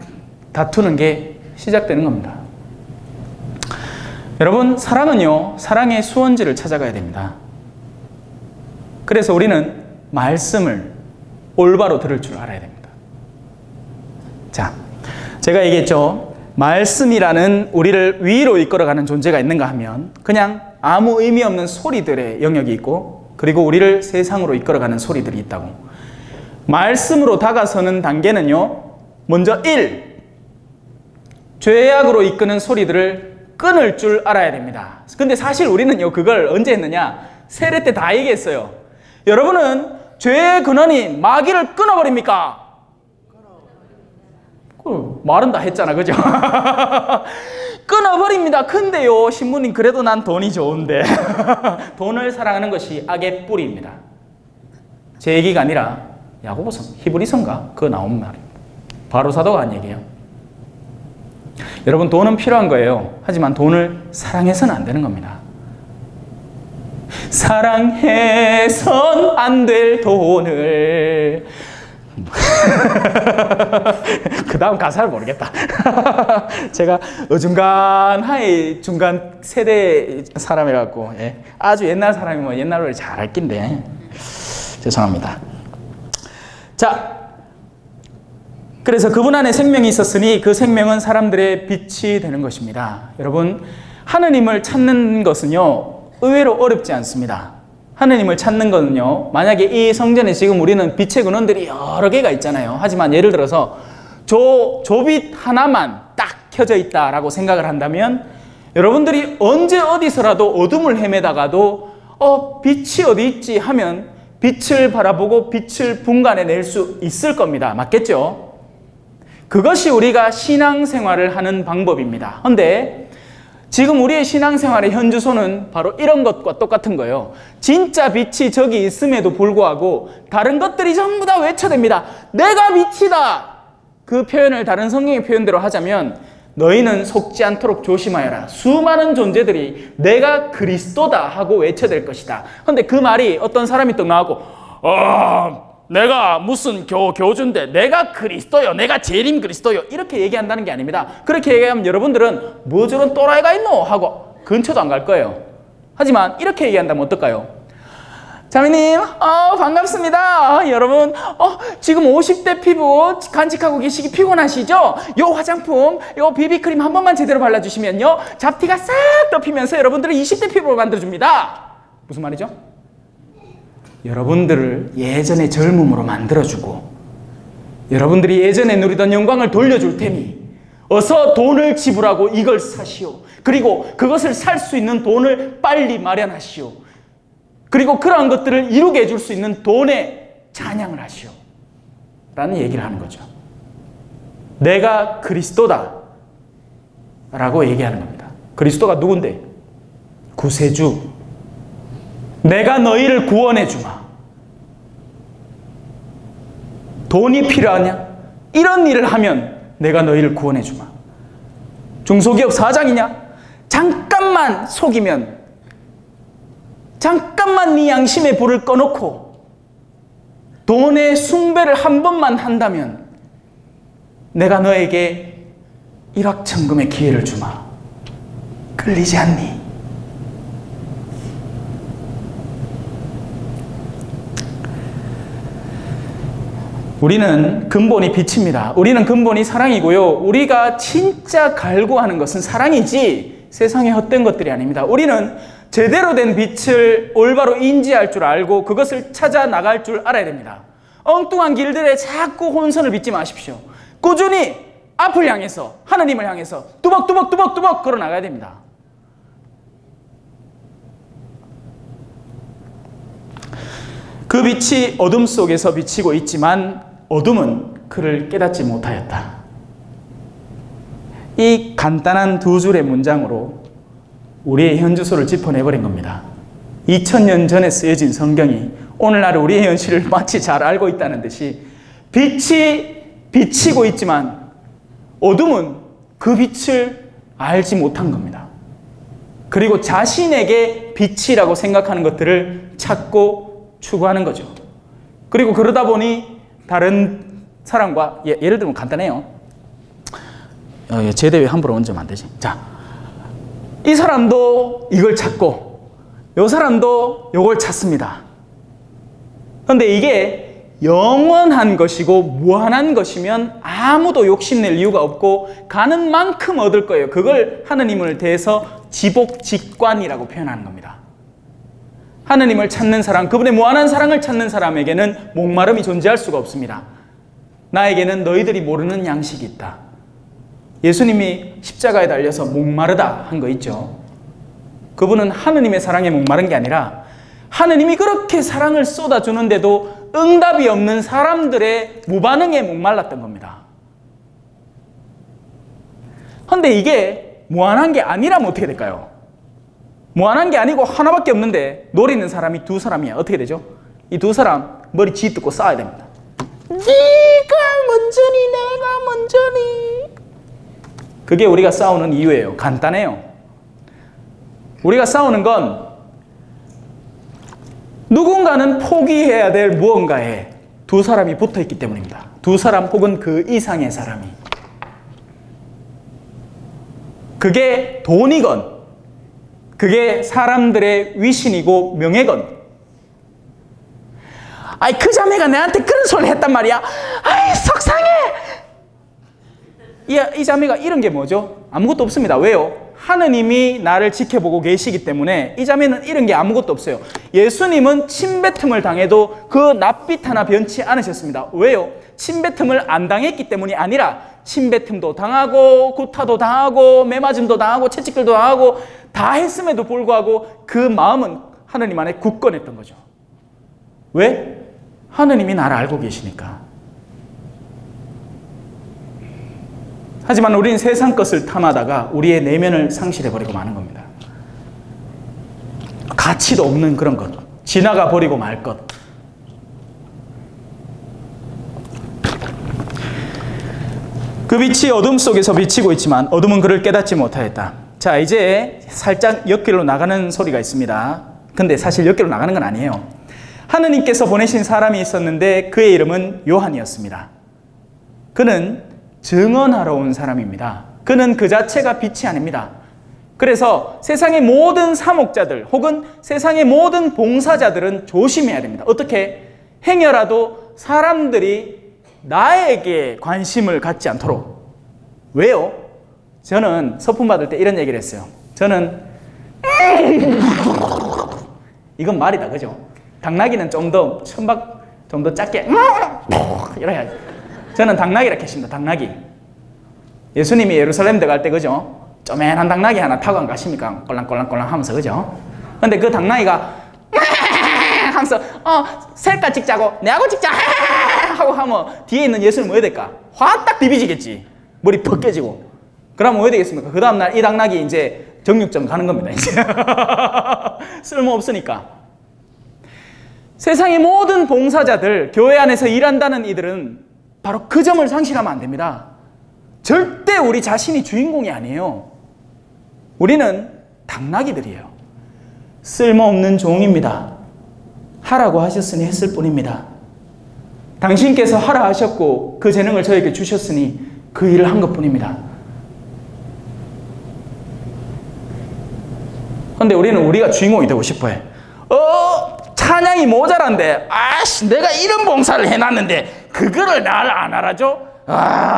다투는 게 시작되는 겁니다. 여러분, 사랑은요, 사랑의 수원지를 찾아가야 됩니다. 그래서 우리는 말씀을 올바로 들을 줄 알아야 됩니다. 자, 제가 얘기했죠. 말씀이라는 우리를 위로 이끌어가는 존재가 있는가 하면 그냥 아무 의미 없는 소리들의 영역이 있고, 그리고 우리를 세상으로 이끌어가는 소리들이 있다고. 말씀으로 다가서는 단계는요, 먼저 1. 죄악으로 이끄는 소리들을 끊을 줄 알아야 됩니다. 근데 사실 우리는요, 그걸 언제 했느냐? 세례 때 다 얘기했어요. 여러분은 죄의 근원인 마귀를 끊어버립니까? 말은 다 했잖아, 그죠? 끊어버립니다. 근데요, 신부님, 그래도 난 돈이 좋은데. 돈을 사랑하는 것이 악의 뿌리입니다. 제 얘기가 아니라 야고보서, 히브리서인가? 그거 나온 말이에요. 바로 사도가 한 얘기예요. 여러분, 돈은 필요한 거예요. 하지만 돈을 사랑해서는 안 되는 겁니다. 사랑해선 안 될 돈을. 그 다음 가사를 모르겠다. 제가 어중간 하이 중간 세대 사람이라 갖고, 예. 아주 옛날 사람이면 옛날 노래 잘 알 낀데 죄송합니다. 자, 그래서 그분 안에 생명이 있었으니 그 생명은 사람들의 빛이 되는 것입니다. 여러분, 하느님을 찾는 것은요, 의외로 어렵지 않습니다. 하느님을 찾는 거는요, 만약에 이 성전에 지금 우리는 빛의 근원들이 여러 개가 있잖아요. 하지만 예를 들어서 조빛 하나만 딱 켜져 있다라고 생각을 한다면 여러분들이 언제 어디서라도 어둠을 헤매다가도 빛이 어디 있지 하면 빛을 바라보고 빛을 분간해낼 수 있을 겁니다. 맞겠죠? 그것이 우리가 신앙생활을 하는 방법입니다. 그런데 지금 우리의 신앙생활의 현주소는 바로 이런 것과 똑같은 거예요. 진짜 빛이 저기 있음에도 불구하고 다른 것들이 전부 다 외쳐댑니다. 내가 빛이다! 그 표현을 다른 성경의 표현대로 하자면 너희는 속지 않도록 조심하여라. 수많은 존재들이 내가 그리스도다 하고 외쳐댈 것이다. 그런데 그 말이 어떤 사람이 또 나오고 내가 무슨 교주인데 내가 그리스도요, 내가 재림 그리스도요, 이렇게 얘기한다는 게 아닙니다. 그렇게 얘기하면 여러분들은 뭐 저런 또라이가 있노 하고 근처도 안 갈 거예요. 하지만 이렇게 얘기한다면 어떨까요? 자매님, 반갑습니다. 여러분, 지금 50대 피부 간직하고 계시기 피곤하시죠? 요 화장품, 요 비비크림 한 번만 제대로 발라주시면요, 잡티가 싹 덮이면서 여러분들을 20대 피부로 만들어줍니다. 무슨 말이죠? 여러분들을 예전의 젊음으로 만들어주고 여러분들이 예전에 누리던 영광을 돌려줄 테니 어서 돈을 지불하고 이걸 사시오. 그리고 그것을 살 수 있는 돈을 빨리 마련하시오. 그리고 그러한 것들을 이루게 해줄 수 있는 돈에 찬양을 하시오. 라는 얘기를 하는 거죠. 내가 그리스도다 라고 얘기하는 겁니다. 그리스도가 누군데? 구세주. 내가 너희를 구원해 주마. 돈이 필요하냐? 이런 일을 하면 내가 너희를 구원해 주마. 중소기업 사장이냐? 잠깐만 속이면, 잠깐만 네 양심의 불을 꺼놓고 돈의 숭배를 한 번만 한다면 내가 너에게 일확천금의 기회를 주마. 끌리지 않니? 우리는 근본이 빛입니다. 우리는 근본이 사랑이고요. 우리가 진짜 갈구하는 것은 사랑이지 세상의 헛된 것들이 아닙니다. 우리는 제대로 된 빛을 올바로 인지할 줄 알고 그것을 찾아 나갈 줄 알아야 됩니다. 엉뚱한 길들에 자꾸 혼선을 빚지 마십시오. 꾸준히 앞을 향해서, 하느님을 향해서 뚜벅뚜벅 걸어 나가야 됩니다. 그 빛이 어둠 속에서 비치고 있지만 어둠은 그를 깨닫지 못하였다. 이 간단한 두 줄의 문장으로 우리의 현주소를 짚어내버린 겁니다. 2000년 전에 쓰여진 성경이 오늘날 우리의 현실을 마치 잘 알고 있다는 듯이 빛이 비치고 있지만 어둠은 그 빛을 알지 못한 겁니다. 그리고 자신에게 빛이라고 생각하는 것들을 찾고 추구하는 거죠. 그리고 그러다 보니 다른 사람과 예를 들면 간단해요. 제대위 함부로 얹으면 안 되지. 자, 이 사람도 이걸 찾고 이 사람도 이걸 찾습니다. 그런데 이게 영원한 것이고 무한한 것이면 아무도 욕심낼 이유가 없고 가는 만큼 얻을 거예요. 그걸 하느님을 대해서 지복직관이라고 표현하는 겁니다. 하느님을 찾는 사람, 그분의 무한한 사랑을 찾는 사람에게는 목마름이 존재할 수가 없습니다. 나에게는 너희들이 모르는 양식이 있다. 예수님이 십자가에 달려서 목마르다 한 거 있죠. 그분은 하느님의 사랑에 목마른 게 아니라 하느님이 그렇게 사랑을 쏟아주는데도 응답이 없는 사람들의 무반응에 목말랐던 겁니다. 근데 이게 무한한 게 아니라면 어떻게 될까요? 무한한 게 아니고 하나밖에 없는데 노리는 사람이 두 사람이야. 어떻게 되죠? 이 두 사람 머리 쥐뜯고 싸워야 됩니다. 네가 먼저니 내가 먼저니. 그게 우리가 싸우는 이유예요. 간단해요. 우리가 싸우는 건 누군가는 포기해야 될 무언가에 두 사람이 붙어있기 때문입니다. 두 사람 혹은 그 이상의 사람이. 그게 돈이건 그게 사람들의 위신이고 명예건. 아이 그 자매가 내한테 그런 소리 했단 말이야. 아이 속상해. 이 자매가 이런 게 뭐죠? 아무것도 없습니다. 왜요? 하느님이 나를 지켜보고 계시기 때문에 이 자매는 이런 게 아무것도 없어요. 예수님은 침뱉음을 당해도 그 낯빛 하나 변치 않으셨습니다. 왜요? 침뱉음을 안 당했기 때문이 아니라 침뱉음도 당하고 구타도 당하고 매맞음도 당하고 채찍질도 당하고 다 했음에도 불구하고 그 마음은 하느님 안에 굳건했던 거죠. 왜? 하느님이 나를 알고 계시니까. 하지만 우리는 세상 것을 탐하다가 우리의 내면을 상실해버리고 마는 겁니다. 가치도 없는 그런 것, 지나가 버리고 말 것. 그 빛이 어둠 속에서 비치고 있지만 어둠은 그를 깨닫지 못하였다. 자, 이제 살짝 옆길로 나가는 소리가 있습니다. 근데 사실 옆길로 나가는 건 아니에요. 하느님께서 보내신 사람이 있었는데 그의 이름은 요한이었습니다. 그는 증언하러 온 사람입니다. 그는 그 자체가 빛이 아닙니다. 그래서 세상의 모든 사목자들 혹은 세상의 모든 봉사자들은 조심해야 됩니다. 어떻게? 행여라도 사람들이 나에게 관심을 갖지 않도록. 왜요? 저는 서품 받을 때 이런 얘기를 했어요. 저는 이건 말이다, 그죠? 당나귀는 좀 더 천박 좀 더 작게 이래야지. 저는 당나귀라 했습니다. 당나귀. 예수님이 예루살렘 들어갈 때 그죠? 쪼맨한 당나귀 하나 타고 안 가십니까? 꼴랑꼴랑꼴랑 하면서 그죠? 근데 그 당나귀가 하면서 셀카 찍자고 내하고 찍자 하고 하면 뒤에 있는 예수는 뭐 해야 될까? 화딱 비비지겠지. 머리 벗겨지고. 그러면 뭐 해야 되겠습니까? 그 다음날 이 당나귀 이제 정육점 가는 겁니다. 이제 쓸모없으니까. 세상의 모든 봉사자들, 교회 안에서 일한다는 이들은 바로 그 점을 상실하면 안 됩니다. 절대 우리 자신이 주인공이 아니에요. 우리는 당나귀들이에요. 쓸모없는 종입니다. 하라고 하셨으니 했을 뿐입니다. 당신께서 하라 하셨고 그 재능을 저에게 주셨으니 그 일을 한 것뿐입니다. 그런데 우리는 우리가 주인공이 되고 싶어해. 찬양이 모자란데 아씨 내가 이런 봉사를 해놨는데 그거를 날 안 알아줘?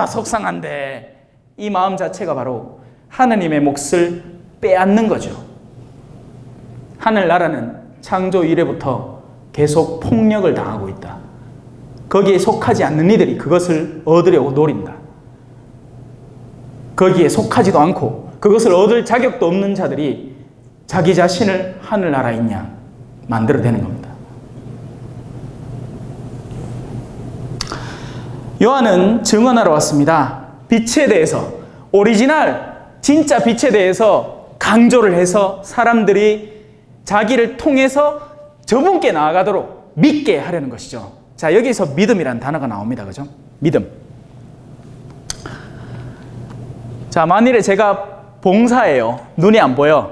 속상한데. 이 마음 자체가 바로 하느님의 몫을 빼앗는 거죠. 하늘나라는 창조 이래부터 계속 폭력을 당하고 있다. 거기에 속하지 않는 이들이 그것을 얻으려고 노린다. 거기에 속하지도 않고 그것을 얻을 자격도 없는 자들이 자기 자신을 하늘나라에 있냐 만들어내는 겁니다. 요한은 증언하러 왔습니다. 빛에 대해서, 오리지널 진짜 빛에 대해서 강조를 해서 사람들이 자기를 통해서 저분께 나아가도록 믿게 하려는 것이죠. 자, 여기서 믿음이라는 단어가 나옵니다. 그죠? 믿음. 자, 만일에 제가 봉사예요. 눈이 안 보여.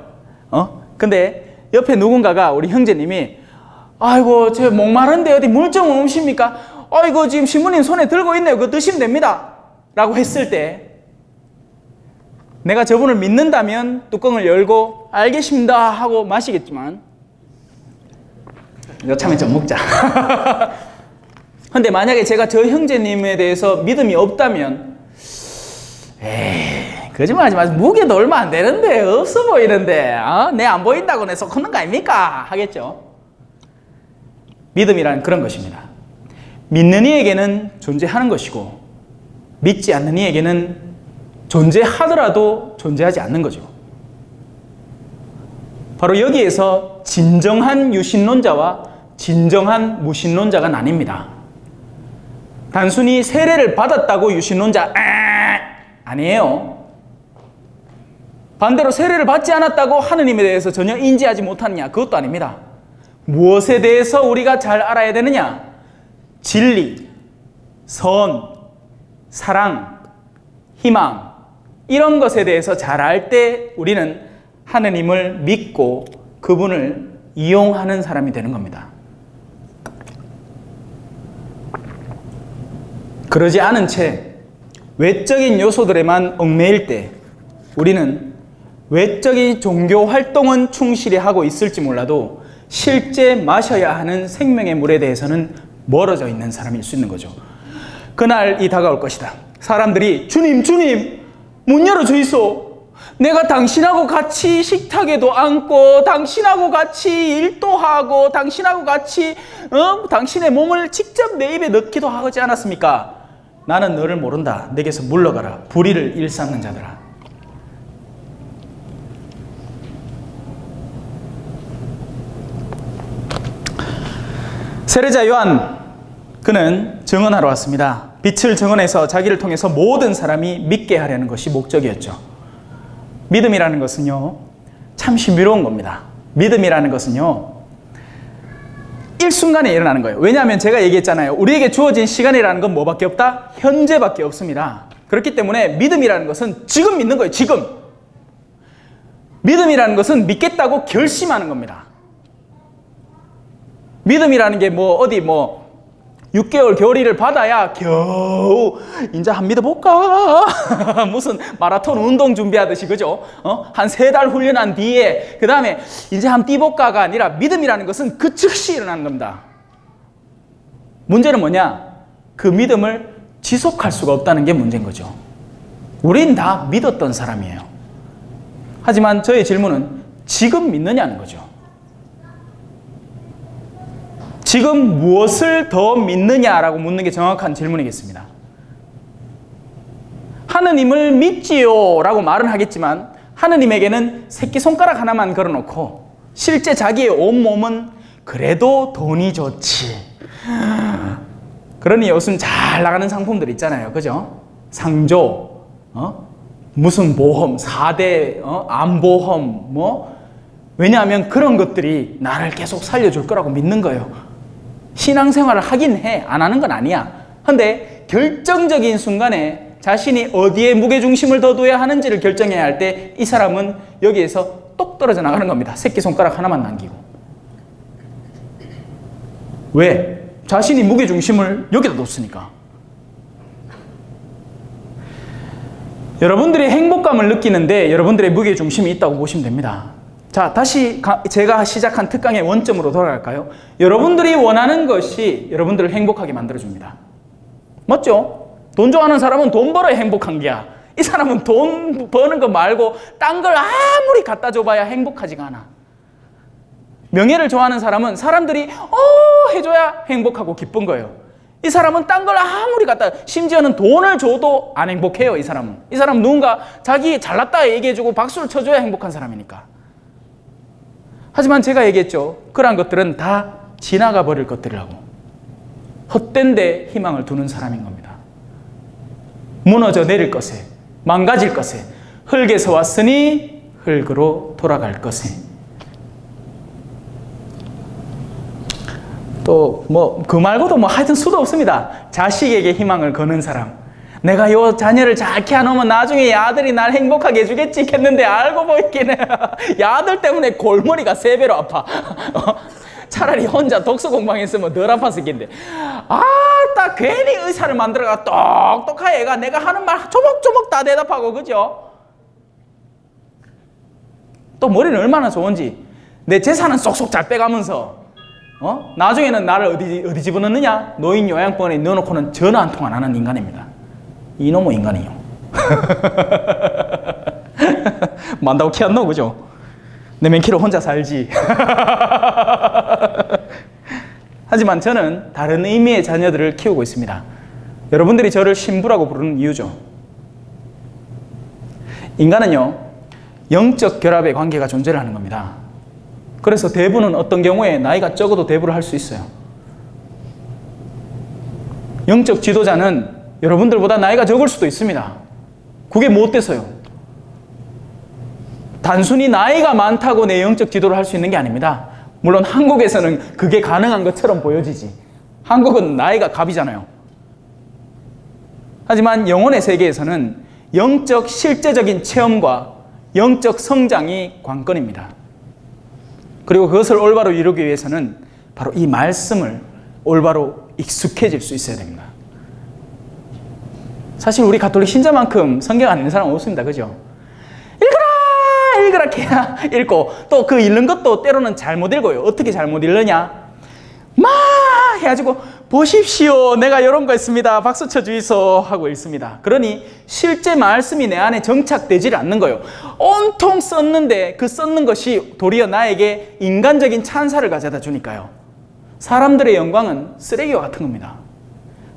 근데 옆에 누군가가 우리 형제님이 아이고 저 목마른데 어디 물 좀 없습니까? 아이고 지금 신부님 손에 들고 있네요. 그거 드시면 됩니다. 라고 했을 때 내가 저분을 믿는다면 뚜껑을 열고 알겠습니다 하고 마시겠지만 여참에 좀 먹자. 근데 만약에 제가 저 형제님에 대해서 믿음이 없다면 에이 거짓말하지 마세요. 무게도 얼마 안 되는데 없어 보이는데 내 안 보인다고 내 속하는 거 아닙니까? 하겠죠. 믿음이란 그런 것입니다. 믿는 이에게는 존재하는 것이고 믿지 않는 이에게는 존재하더라도 존재하지 않는 거죠. 바로 여기에서 진정한 유신론자와 진정한 무신론자가 나뉩니다. 단순히 세례를 받았다고 유신론자 아니에요. 반대로 세례를 받지 않았다고 하느님에 대해서 전혀 인지하지 못하느냐? 그것도 아닙니다. 무엇에 대해서 우리가 잘 알아야 되느냐? 진리, 선, 사랑, 희망, 이런 것에 대해서 잘 알 때 우리는 하느님을 믿고 그분을 이용하는 사람이 되는 겁니다. 그러지 않은 채 외적인 요소들에만 얽매일 때 우리는 외적인 종교 활동은 충실히 하고 있을지 몰라도 실제 마셔야 하는 생명의 물에 대해서는 멀어져 있는 사람일 수 있는 거죠. 그날이 다가올 것이다. 사람들이 주님, 주님, 문 열어주이소. 내가 당신하고 같이 식탁에도 앉고 당신하고 같이 일도 하고 당신하고 같이 당신의 몸을 직접 내 입에 넣기도 하지 않았습니까? 나는 너를 모른다. 내게서 물러가라. 불의를 일삼는 자들아. 세례자 요한, 그는 증언하러 왔습니다. 빛을 증언해서 자기를 통해서 모든 사람이 믿게 하려는 것이 목적이었죠. 믿음이라는 것은요, 참 신비로운 겁니다. 믿음이라는 것은요, 일순간에 일어나는 거예요. 왜냐하면 제가 얘기했잖아요. 우리에게 주어진 시간이라는 건 뭐밖에 없다? 현재밖에 없습니다. 그렇기 때문에 믿음이라는 것은 지금 믿는 거예요. 지금. 믿음이라는 것은 믿겠다고 결심하는 겁니다. 믿음이라는 게 어디 6개월 겨울이를 받아야 겨우 이제 한 믿어볼까? 무슨 마라톤 운동 준비하듯이, 그죠? 한 3달 훈련한 뒤에 그 다음에 이제 한 뛰볼까가 아니라 믿음이라는 것은 그 즉시 일어나는 겁니다. 문제는 뭐냐? 그 믿음을 지속할 수가 없다는 게 문제인 거죠. 우린 다 믿었던 사람이에요. 하지만 저의 질문은 지금 믿느냐는 거죠. 지금 무엇을 더 믿느냐라고 묻는 게 정확한 질문이겠습니다. 하느님을 믿지요 라고 말은 하겠지만 하느님에게는 새끼손가락 하나만 걸어놓고 실제 자기의 온몸은 그래도 돈이 좋지. 그러니 요즘 잘 나가는 상품들 있잖아요. 그죠? 상조, 무슨 보험, 4대 암보험, 왜냐하면 그런 것들이 나를 계속 살려줄 거라고 믿는 거예요. 신앙생활을 하긴 해. 안 하는 건 아니야. 근데 결정적인 순간에 자신이 어디에 무게중심을 더 둬야 하는지를 결정해야 할 때 이 사람은 여기에서 똑 떨어져 나가는 겁니다. 새끼손가락 하나만 남기고. 왜? 자신이 무게중심을 여기다 놓습니까? 여러분들이 행복감을 느끼는데 여러분들의 무게중심이 있다고 보시면 됩니다. 자, 다시 제가 시작한 특강의 원점으로 돌아갈까요? 여러분들이 원하는 것이 여러분들을 행복하게 만들어줍니다. 맞죠? 돈 좋아하는 사람은 돈 벌어야 행복한 게야. 이 사람은 돈 버는 거 말고 딴 걸 아무리 갖다 줘봐야 행복하지가 않아. 명예를 좋아하는 사람은 사람들이 해줘야 행복하고 기쁜 거예요. 이 사람은 딴 걸 아무리 갖다, 심지어는 돈을 줘도 안 행복해요. 이 사람은. 이 사람은 누군가 자기 잘났다 얘기해주고 박수를 쳐줘야 행복한 사람이니까. 하지만 제가 얘기했죠. 그러한 것들은 다 지나가 버릴 것들이라고. 헛된 데 희망을 두는 사람인 겁니다. 무너져 내릴 것에, 망가질 것에, 흙에서 왔으니 흙으로 돌아갈 것에. 또 그 말고도 하여튼 수도 없습니다. 자식에게 희망을 거는 사람. 내가 요 자녀를 잘 키워놓으면 나중에 아들이 날 행복하게 해주겠지 했는데 알고 보이기는 아들 때문에 골머리가 3배로 아파. 차라리 혼자 독서 공부했으면 덜 아팠을 텐데. 딱 괜히 의사를 만들어가 똑똑한 애가 내가 하는 말 조목조목 다 대답하고, 그죠? 또 머리는 얼마나 좋은지 내 재산은 쏙쏙 잘 빼가면서 나중에는 나를 어디 집어넣느냐? 노인 요양병원에 넣어놓고는 전화 한 통 안 하는 인간입니다. 이놈의 인간이요. 만다고 키 안 나오, 그죠? 내 맨키로 혼자 살지. 하지만 저는 다른 의미의 자녀들을 키우고 있습니다. 여러분들이 저를 신부라고 부르는 이유죠. 인간은요, 영적 결합의 관계가 존재를 하는 겁니다. 그래서 대부는 어떤 경우에 나이가 적어도 대부를 할 수 있어요. 영적 지도자는 여러분들보다 나이가 적을 수도 있습니다. 그게 뭐 어때서요? 단순히 나이가 많다고 내 영적 지도를 할 수 있는 게 아닙니다. 물론 한국에서는 그게 가능한 것처럼 보여지지. 한국은 나이가 갑이잖아요. 하지만 영혼의 세계에서는 영적 실제적인 체험과 영적 성장이 관건입니다. 그리고 그것을 올바로 이루기 위해서는 바로 이 말씀을 올바로 익숙해질 수 있어야 됩니다. 사실 우리 가톨릭 신자만큼 성경 안 읽는 사람은 없습니다. 그죠? 읽어라 해야 읽고, 또 그 읽는 것도 때로는 잘못 읽어요. 어떻게 잘못 읽느냐? 막 해가지고 보십시오, 내가 이런 거 했습니다, 박수 쳐주이소 하고 읽습니다. 그러니 실제 말씀이 내 안에 정착되질 않는 거예요. 온통 썼는데 그 썼는 것이 도리어 나에게 인간적인 찬사를 가져다 주니까요. 사람들의 영광은 쓰레기와 같은 겁니다.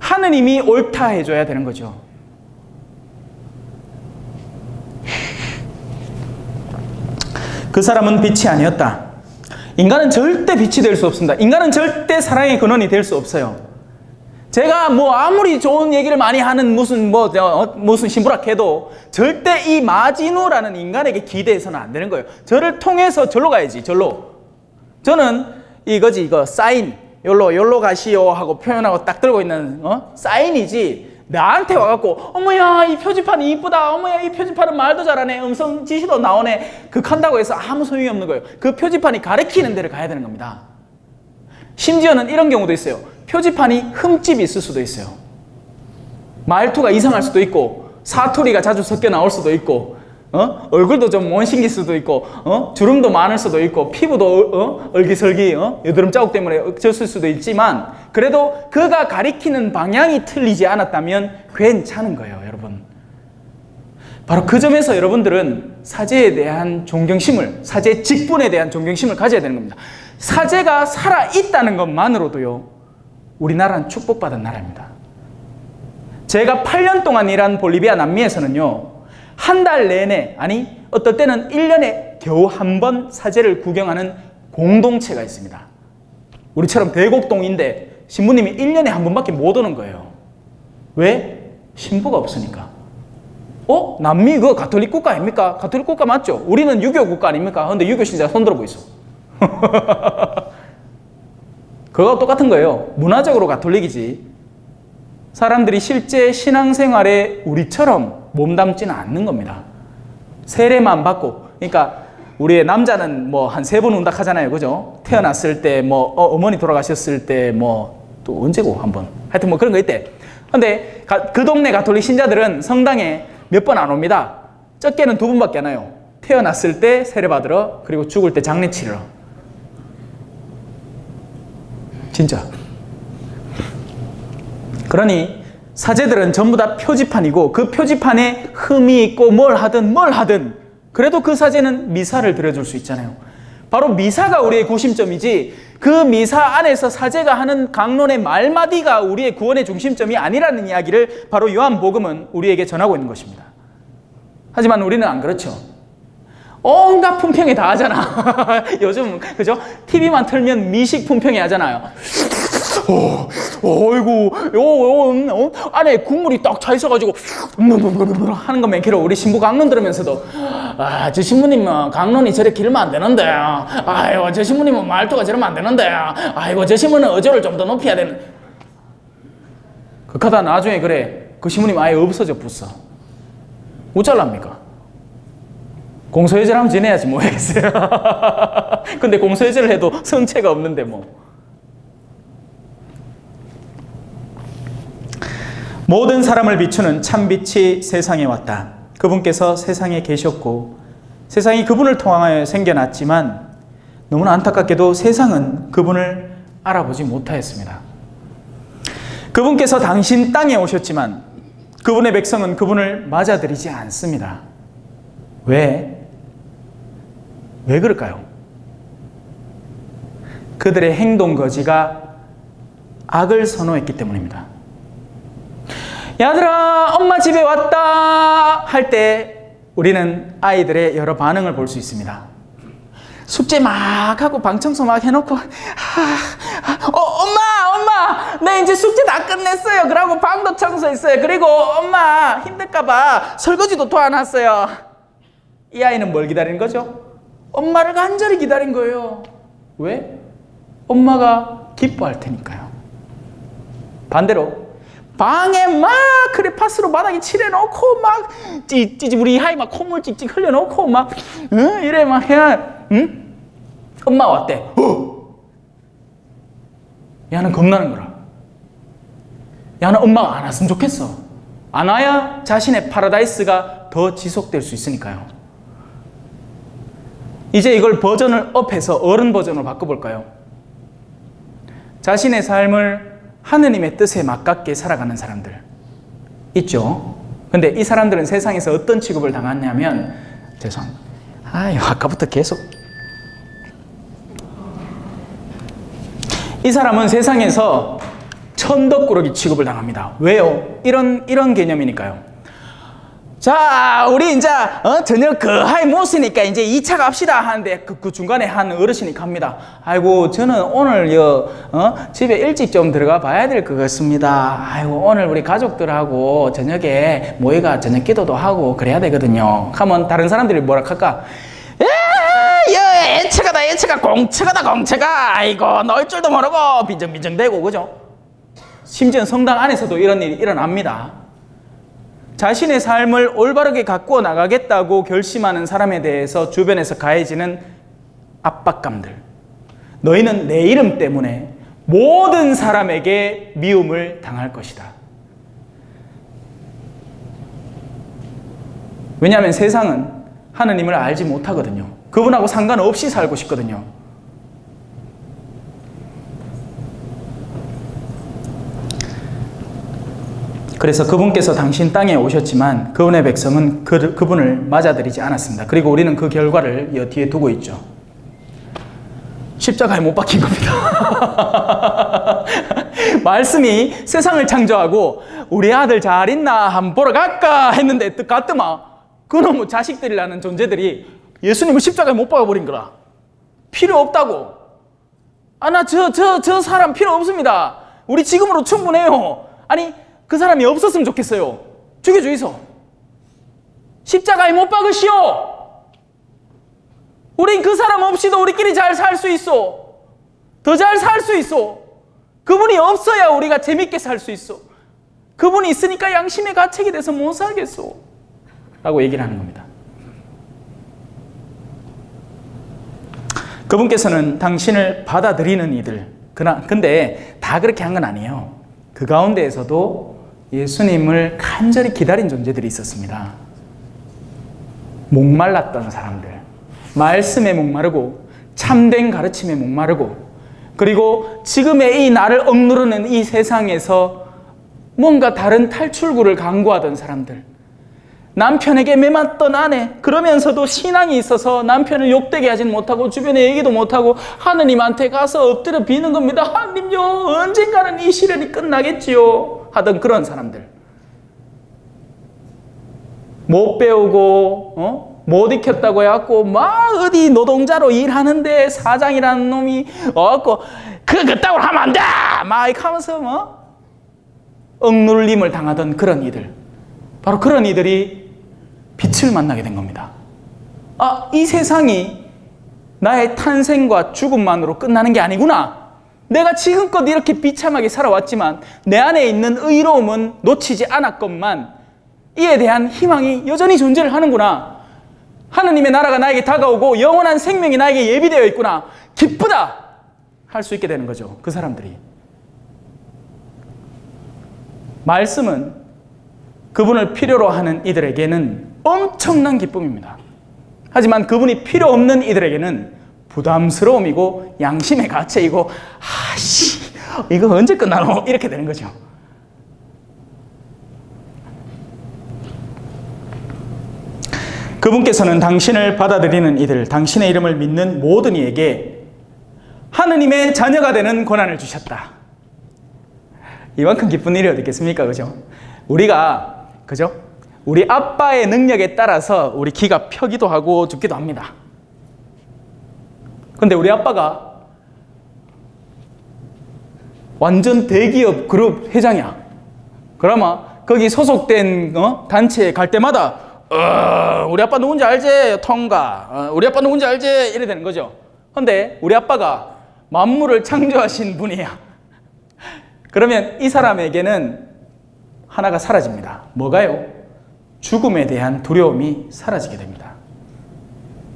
하느님이 옳다 해줘야 되는 거죠. 그 사람은 빛이 아니었다. 인간은 절대 빛이 될 수 없습니다. 인간은 절대 사랑의 근원이 될 수 없어요. 제가 뭐 아무리 좋은 얘기를 많이 하는 무슨 신부라 해도 절대 이 마지노라는 인간에게 기대해서는 안 되는 거예요. 저를 통해서 절로 가야지, 절로. 저는 이거 사인, 요로 가시오 하고 표현하고 딱 들고 있는 사인이지, 나한테 와갖고 어머야 이 표지판이 이쁘다, 어머야 이 표지판은 말도 잘하네, 음성 지시도 나오네, 극한다고 해서 아무 소용이 없는 거예요. 그 표지판이 가리키는 데를 가야 되는 겁니다. 심지어는 이런 경우도 있어요. 표지판이 흠집이 있을 수도 있어요. 말투가 이상할 수도 있고, 사투리가 자주 섞여 나올 수도 있고, 얼굴도 좀 못생길 수도 있고, 주름도 많을 수도 있고, 피부도 얼기설기 여드름 자국 때문에 졌을 수도 있지만, 그래도 그가 가리키는 방향이 틀리지 않았다면 괜찮은 거예요, 여러분. 바로 그 점에서 여러분들은 사제에 대한 존경심을, 사제 직분에 대한 존경심을 가져야 되는 겁니다. 사제가 살아있다는 것만으로도요, 우리나라는 축복받은 나라입니다. 제가 8년 동안 일한 볼리비아 남미에서는요, 한 달 내내, 아니 어떨 때는 1년에 겨우 한 번 사제를 구경하는 공동체가 있습니다. 우리처럼 대곡동인데 신부님이 1년에 한 번밖에 못 오는 거예요. 왜? 신부가 없으니까. 남미 그거 가톨릭 국가 아닙니까? 가톨릭 국가 맞죠? 우리는 유교 국가 아닙니까? 근데 유교 신자 손 들어보고 있어. 그거와 똑같은 거예요. 문화적으로 가톨릭이지 사람들이 실제 신앙생활에 우리처럼 몸담지는 않는 겁니다. 세례만 받고, 그러니까 우리의 남자는 뭐 한 3번 운다 하잖아요, 그죠? 태어났을 때, 뭐 어머니 돌아가셨을 때, 뭐 또 언제고 한번, 하여튼 뭐 그런 거 있대. 근데 그 동네 가톨릭 신자들은 성당에 몇 번 안 옵니다. 적게는 2번밖에 안 와요. 태어났을 때 세례 받으러, 그리고 죽을 때 장례 치르러. 진짜. 그러니 사제들은 전부 다 표지판이고, 그 표지판에 흠이 있고 뭘 하든 그래도 그 사제는 미사를 드려줄 수 있잖아요. 바로 미사가 우리의 구심점이지, 그 미사 안에서 사제가 하는 강론의 말마디가 우리의 구원의 중심점이 아니라는 이야기를 바로 요한복음은 우리에게 전하고 있는 것입니다. 하지만 우리는 안 그렇죠. 온갖 품평이 다 하잖아. 요즘 그죠? TV만 틀면 미식 품평이 하잖아요. 어이구, 안에 국물이 딱 차 있어가지고 하는 거 맨키로 우리 신부 강론 들으면서도, 저 신부님은 강론이 저래 길면 안 되는데, 아이고 저 신부님은 말투가 저러면 안 되는데, 아이고 저 신부는 어조를 좀 더 높여야 되는. 그하다 나중에 그래, 그 신부님 아예 없어져 붙어. 어쩌랍니까? 공소해제를 하면 지내야지 뭐 하겠어요. 근데 공소해제를 해도 성체가 없는데 뭐. 모든 사람을 비추는 참빛이 세상에 왔다. 그분께서 세상에 계셨고 세상이 그분을 통하여 생겨났지만 너무나 안타깝게도 세상은 그분을 알아보지 못하였습니다. 그분께서 당신 땅에 오셨지만 그분의 백성은 그분을 맞아들이지 않습니다. 왜 그럴까요? 그들의 행동 거지가 악을 선호했기 때문입니다. 야들아 엄마 집에 왔다 할 때 우리는 아이들의 여러 반응을 볼 수 있습니다. 숙제 막 하고 방 청소 막 해놓고 엄마 네 이제 숙제 다 끝냈어요. 그러고 방도 청소했어요. 그리고 엄마 힘들까봐 설거지도 도와놨어요. 이 아이는 뭘 기다리는 거죠? 엄마를 간절히 기다린 거예요. 왜? 엄마가 기뻐할 테니까요. 반대로 방에 막 크레파스로 바닥에 칠해놓고 막 우리 아이 막 콧물 찍찍 흘려놓고 막 이래 막 해야 엄마 왔대. 야는 겁나는 거라. 야는 엄마가 안 왔으면 좋겠어. 안 와야 자신의 파라다이스가 더 지속될 수 있으니까요. 이제 이걸 버전을 업해서 어른 버전으로 바꿔볼까요? 자신의 삶을 하느님의 뜻에 맞게 살아가는 사람들 있죠. 근데 이 사람들은 세상에서 어떤 취급을 당하냐면, 아까부터 계속 이 사람은 세상에서 천덕꾸러기 취급을 당합니다. 왜요? 이런 개념이니까요. 자, 우리 이제 저녁 하이 못쓰니까 이제 2차 갑시다 하는데 그 중간에 한 어르신이 갑니다. 아이고, 저는 오늘 집에 일찍 좀 들어가 봐야 될 것 같습니다. 아이고, 오늘 우리 가족들하고 저녁에 모이가 저녁 기도도 하고 그래야 되거든요. 하면 다른 사람들이 뭐라 할까? 애처가다, 공처가다. 아이고, 넣을 줄도 모르고 빈정빈정대고, 그죠? 심지어 성당 안에서도 이런 일이 일어납니다. 자신의 삶을 올바르게 가꾸어 나가겠다고 결심하는 사람에 대해서 주변에서 가해지는 압박감들. 너희는 내 이름 때문에 모든 사람에게 미움을 당할 것이다. 왜냐하면 세상은 하느님을 알지 못하거든요. 그분하고 상관없이 살고 싶거든요. 그래서 그분께서 당신 땅에 오셨지만 그분의 백성은 그분을 맞아들이지 않았습니다. 그리고 우리는 그 결과를 뒤에 두고 있죠. 십자가에 못 박힌 겁니다. 말씀이 세상을 창조하고 우리 아들 잘 있나 한번 보러 갈까 했는데 갔더만 그놈의 자식들이라는 존재들이 예수님을 십자가에 못 박아버린 거라. 필요 없다고. 나 저 사람 필요 없습니다. 우리 지금으로 충분해요. 아니, 그 사람이 없었으면 좋겠어요. 죽여주이소. 십자가에 못 박으시오. 우린 그 사람 없이도 우리끼리 잘 살 수 있어. 더 잘 살 수 있어. 그분이 없어야 우리가 재밌게 살 수 있어. 그분이 있으니까 양심의 가책이 돼서 못 살겠어. 라고 얘기를 하는 겁니다. 그분께서는 당신을 받아들이는 이들, 근데 다 그렇게 한 건 아니에요. 그 가운데에서도 예수님을 간절히 기다린 존재들이 있었습니다. 목말랐던 사람들, 말씀에 목마르고 참된 가르침에 목마르고, 그리고 지금의 이 나를 억누르는 이 세상에서 뭔가 다른 탈출구를 강구하던 사람들, 남편에게 매맞던 아내, 그러면서도 신앙이 있어서 남편을 욕되게 하진 못하고 주변에 얘기도 못하고 하느님한테 가서 엎드려 비는 겁니다. 하느님요, 언젠가는 이 시련이 끝나겠지요 하던 그런 사람들, 못 배우고 못 익혔다고 해갖고 막 어디 노동자로 일하는데 사장이라는 놈이 와갖고 그따구로 하면 안 돼! 막 이렇게 하면서 억눌림을 당하던 그런 이들, 바로 그런 이들이 빛을 만나게 된 겁니다. 이 세상이 나의 탄생과 죽음만으로 끝나는 게 아니구나. 내가 지금껏 이렇게 비참하게 살아왔지만 내 안에 있는 의로움은 놓치지 않았건만 이에 대한 희망이 여전히 존재를 하는구나. 하느님의 나라가 나에게 다가오고 영원한 생명이 나에게 예비되어 있구나. 기쁘다! 할 수 있게 되는 거죠. 그 사람들이. 말씀은 그분을 필요로 하는 이들에게는 엄청난 기쁨입니다. 하지만 그분이 필요 없는 이들에게는 부담스러움이고 양심의 가책이고 이거 언제 끝나노? 이렇게 되는 거죠. 그분께서는 당신을 받아들이는 이들, 당신의 이름을 믿는 모든 이에게 하느님의 자녀가 되는 권한을 주셨다. 이만큼 기쁜 일이 어디 있겠습니까? 그죠? 우리가, 그죠? 우리 아빠의 능력에 따라서 우리 기가 펴기도 하고 죽기도 합니다. 근데 우리 아빠가 완전 대기업 그룹 회장이야. 그러면 거기 소속된 단체에 갈 때마다 우리 아빠 누군지 알지? 통가. 우리 아빠 누군지 알지? 이래 되는 거죠. 근데 우리 아빠가 만물을 창조하신 분이야. 그러면 이 사람에게는 하나가 사라집니다. 뭐가요? 죽음에 대한 두려움이 사라지게 됩니다.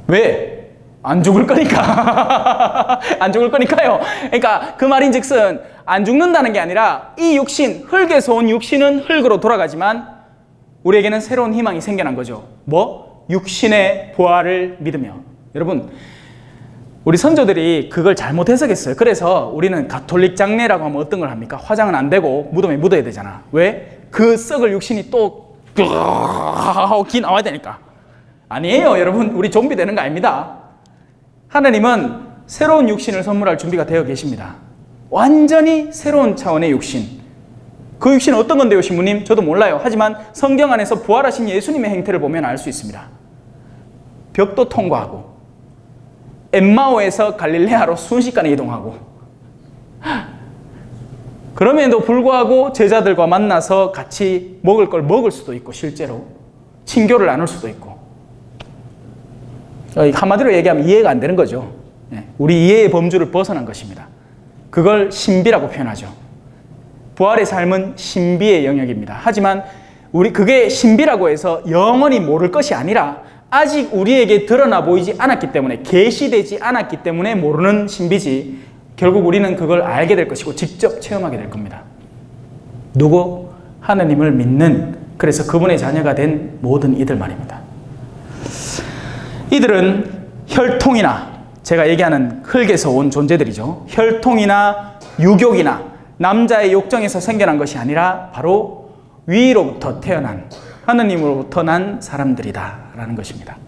왜? 안 죽을 거니까. 안 죽을 거니까요. 그러니까 그 말인즉슨 안 죽는다는 게 아니라 이 육신, 흙에서 온 육신은 흙으로 돌아가지만 우리에게는 새로운 희망이 생겨난 거죠. 뭐? 육신의 부활을 믿으며. 여러분, 우리 선조들이 그걸 잘못 해석했어요. 그래서 우리는 가톨릭 장례라고 하면 어떤 걸 합니까? 화장은 안 되고 무덤에 묻어야 되잖아. 왜? 그 썩을 육신이 또 기 나와야 되니까. 아니에요, 여러분. 우리 좀비 되는 거 아닙니다. 하나님은 새로운 육신을 선물할 준비가 되어 계십니다. 완전히 새로운 차원의 육신. 그 육신은 어떤 건데요, 신부님? 저도 몰라요. 하지만 성경 안에서 부활하신 예수님의 행태를 보면 알 수 있습니다. 벽도 통과하고 엠마오에서 갈릴레아로 순식간에 이동하고, 그럼에도 불구하고 제자들과 만나서 같이 먹을 걸 먹을 수도 있고, 실제로 친교를 나눌 수도 있고. 한마디로 얘기하면 이해가 안 되는 거죠. 우리 이해의 범주를 벗어난 것입니다. 그걸 신비라고 표현하죠. 부활의 삶은 신비의 영역입니다. 하지만 그게 신비라고 해서 영원히 모를 것이 아니라 아직 우리에게 드러나 보이지 않았기 때문에, 계시되지 않았기 때문에 모르는 신비지, 결국 우리는 그걸 알게 될 것이고 직접 체험하게 될 겁니다. 누구? 하나님을 믿는, 그래서 그분의 자녀가 된 모든 이들 말입니다. 이들은 혈통이나, 제가 얘기하는 흙에서 온 존재들이죠. 혈통이나 유욕이나 남자의 욕정에서 생겨난 것이 아니라 바로 위로부터 태어난, 하느님으로부터 난 사람들이다 라는 것입니다.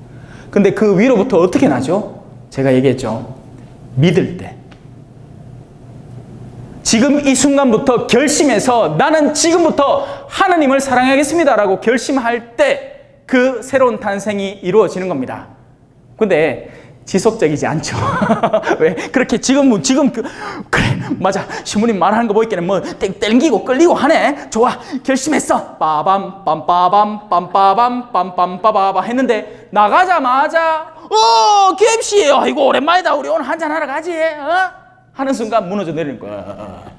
근데 그 위로부터 어떻게 나죠? 제가 얘기했죠. 믿을 때. 지금 이 순간부터 결심해서 나는 지금부터 하나님을 사랑하겠습니다 라고 결심할 때 그 새로운 탄생이 이루어지는 겁니다. 근데 지속적이지 않죠. 왜? 그렇게 그래, 맞아. 신부님 말하는 거 보니까 뭐 땡기고 끌리고 하네. 좋아, 결심했어. 빠밤 빰빠밤 빰빠밤 빰빰빠바바 했는데 나가자마자 KFC, 아이고 오랜만이다. 우리 오늘 한잔 하러 가지. 하는 순간 무너져 내리는 거야.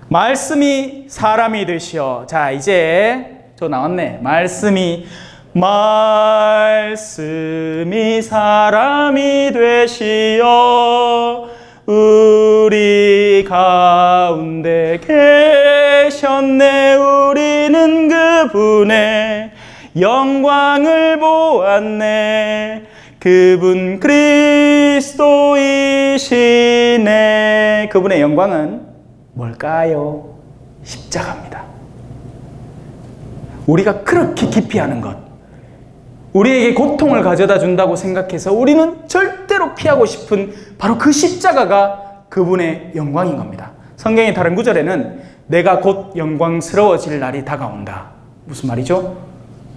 말씀이 사람이 되시어. 자, 이제 저 나왔네. 말씀이 사람이 되시어 우리 가운데 계셨네. 우리는 그분의 영광을 보았네. 그분 그리스도이시네. 그분의 영광은 뭘까요? 십자가입니다. 우리가 그렇게 기피하는 것, 우리에게 고통을 가져다 준다고 생각해서 우리는 절대로 피하고 싶은 바로 그 십자가가 그분의 영광인 겁니다. 성경의 다른 구절에는 내가 곧 영광스러워질 날이 다가온다. 무슨 말이죠?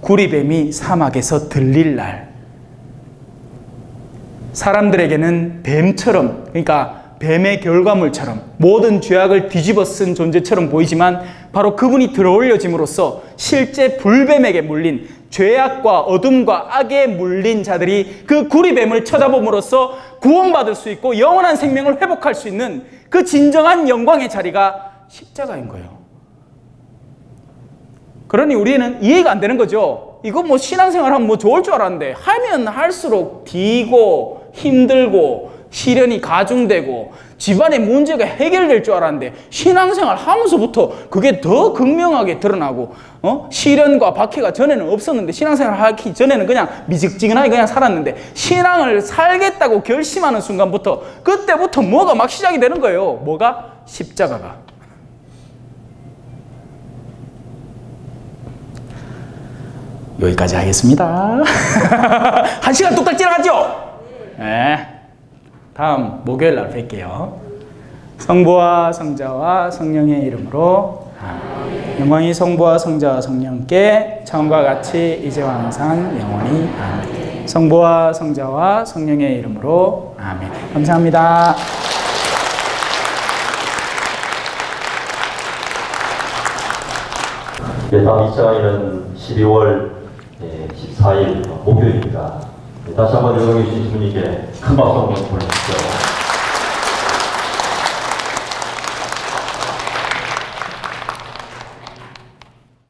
구리뱀이 사막에서 들릴 날. 사람들에게는 뱀처럼, 그러니까 뱀의 결과물처럼 모든 죄악을 뒤집어 쓴 존재처럼 보이지만 바로 그분이 들어올려짐으로써 실제 불뱀에게 물린, 죄악과 어둠과 악에 물린 자들이 그 구리뱀을 쳐다봄으로써 구원받을 수 있고 영원한 생명을 회복할 수 있는 그 진정한 영광의 자리가 십자가인 거예요. 그러니 우리는 이해가 안 되는 거죠. 이거 뭐 신앙생활 하면 뭐 좋을 줄 알았는데 하면 할수록 뒤고 힘들고 시련이 가중되고 집안의 문제가 해결될 줄 알았는데 신앙생활 하면서부터 그게 더 극명하게 드러나고, 시련과 박해가 전에는 없었는데, 신앙생활 하기 전에는 그냥 미직지근하게 그냥 살았는데 신앙을 살겠다고 결심하는 순간부터, 그때부터 뭐가 막 시작이 되는 거예요. 뭐가? 십자가가. 여기까지 하겠습니다. 1시간 뚝딱 지나갔죠? 네. 다음 목요일 날 뵐게요. 성부와 성자와 성령의 이름으로 아멘. 영광이 성부와 성자와 성령께 처음과 같이 이제와 항상 영원히 아멘. 성부와 성자와 성령의 이름으로 아멘. 감사합니다. 네, 다음 입장일은 12월 14일 목요일입니다. 다시 한번 여기 주신 분님께 큰 박수 한번 보내주시죠.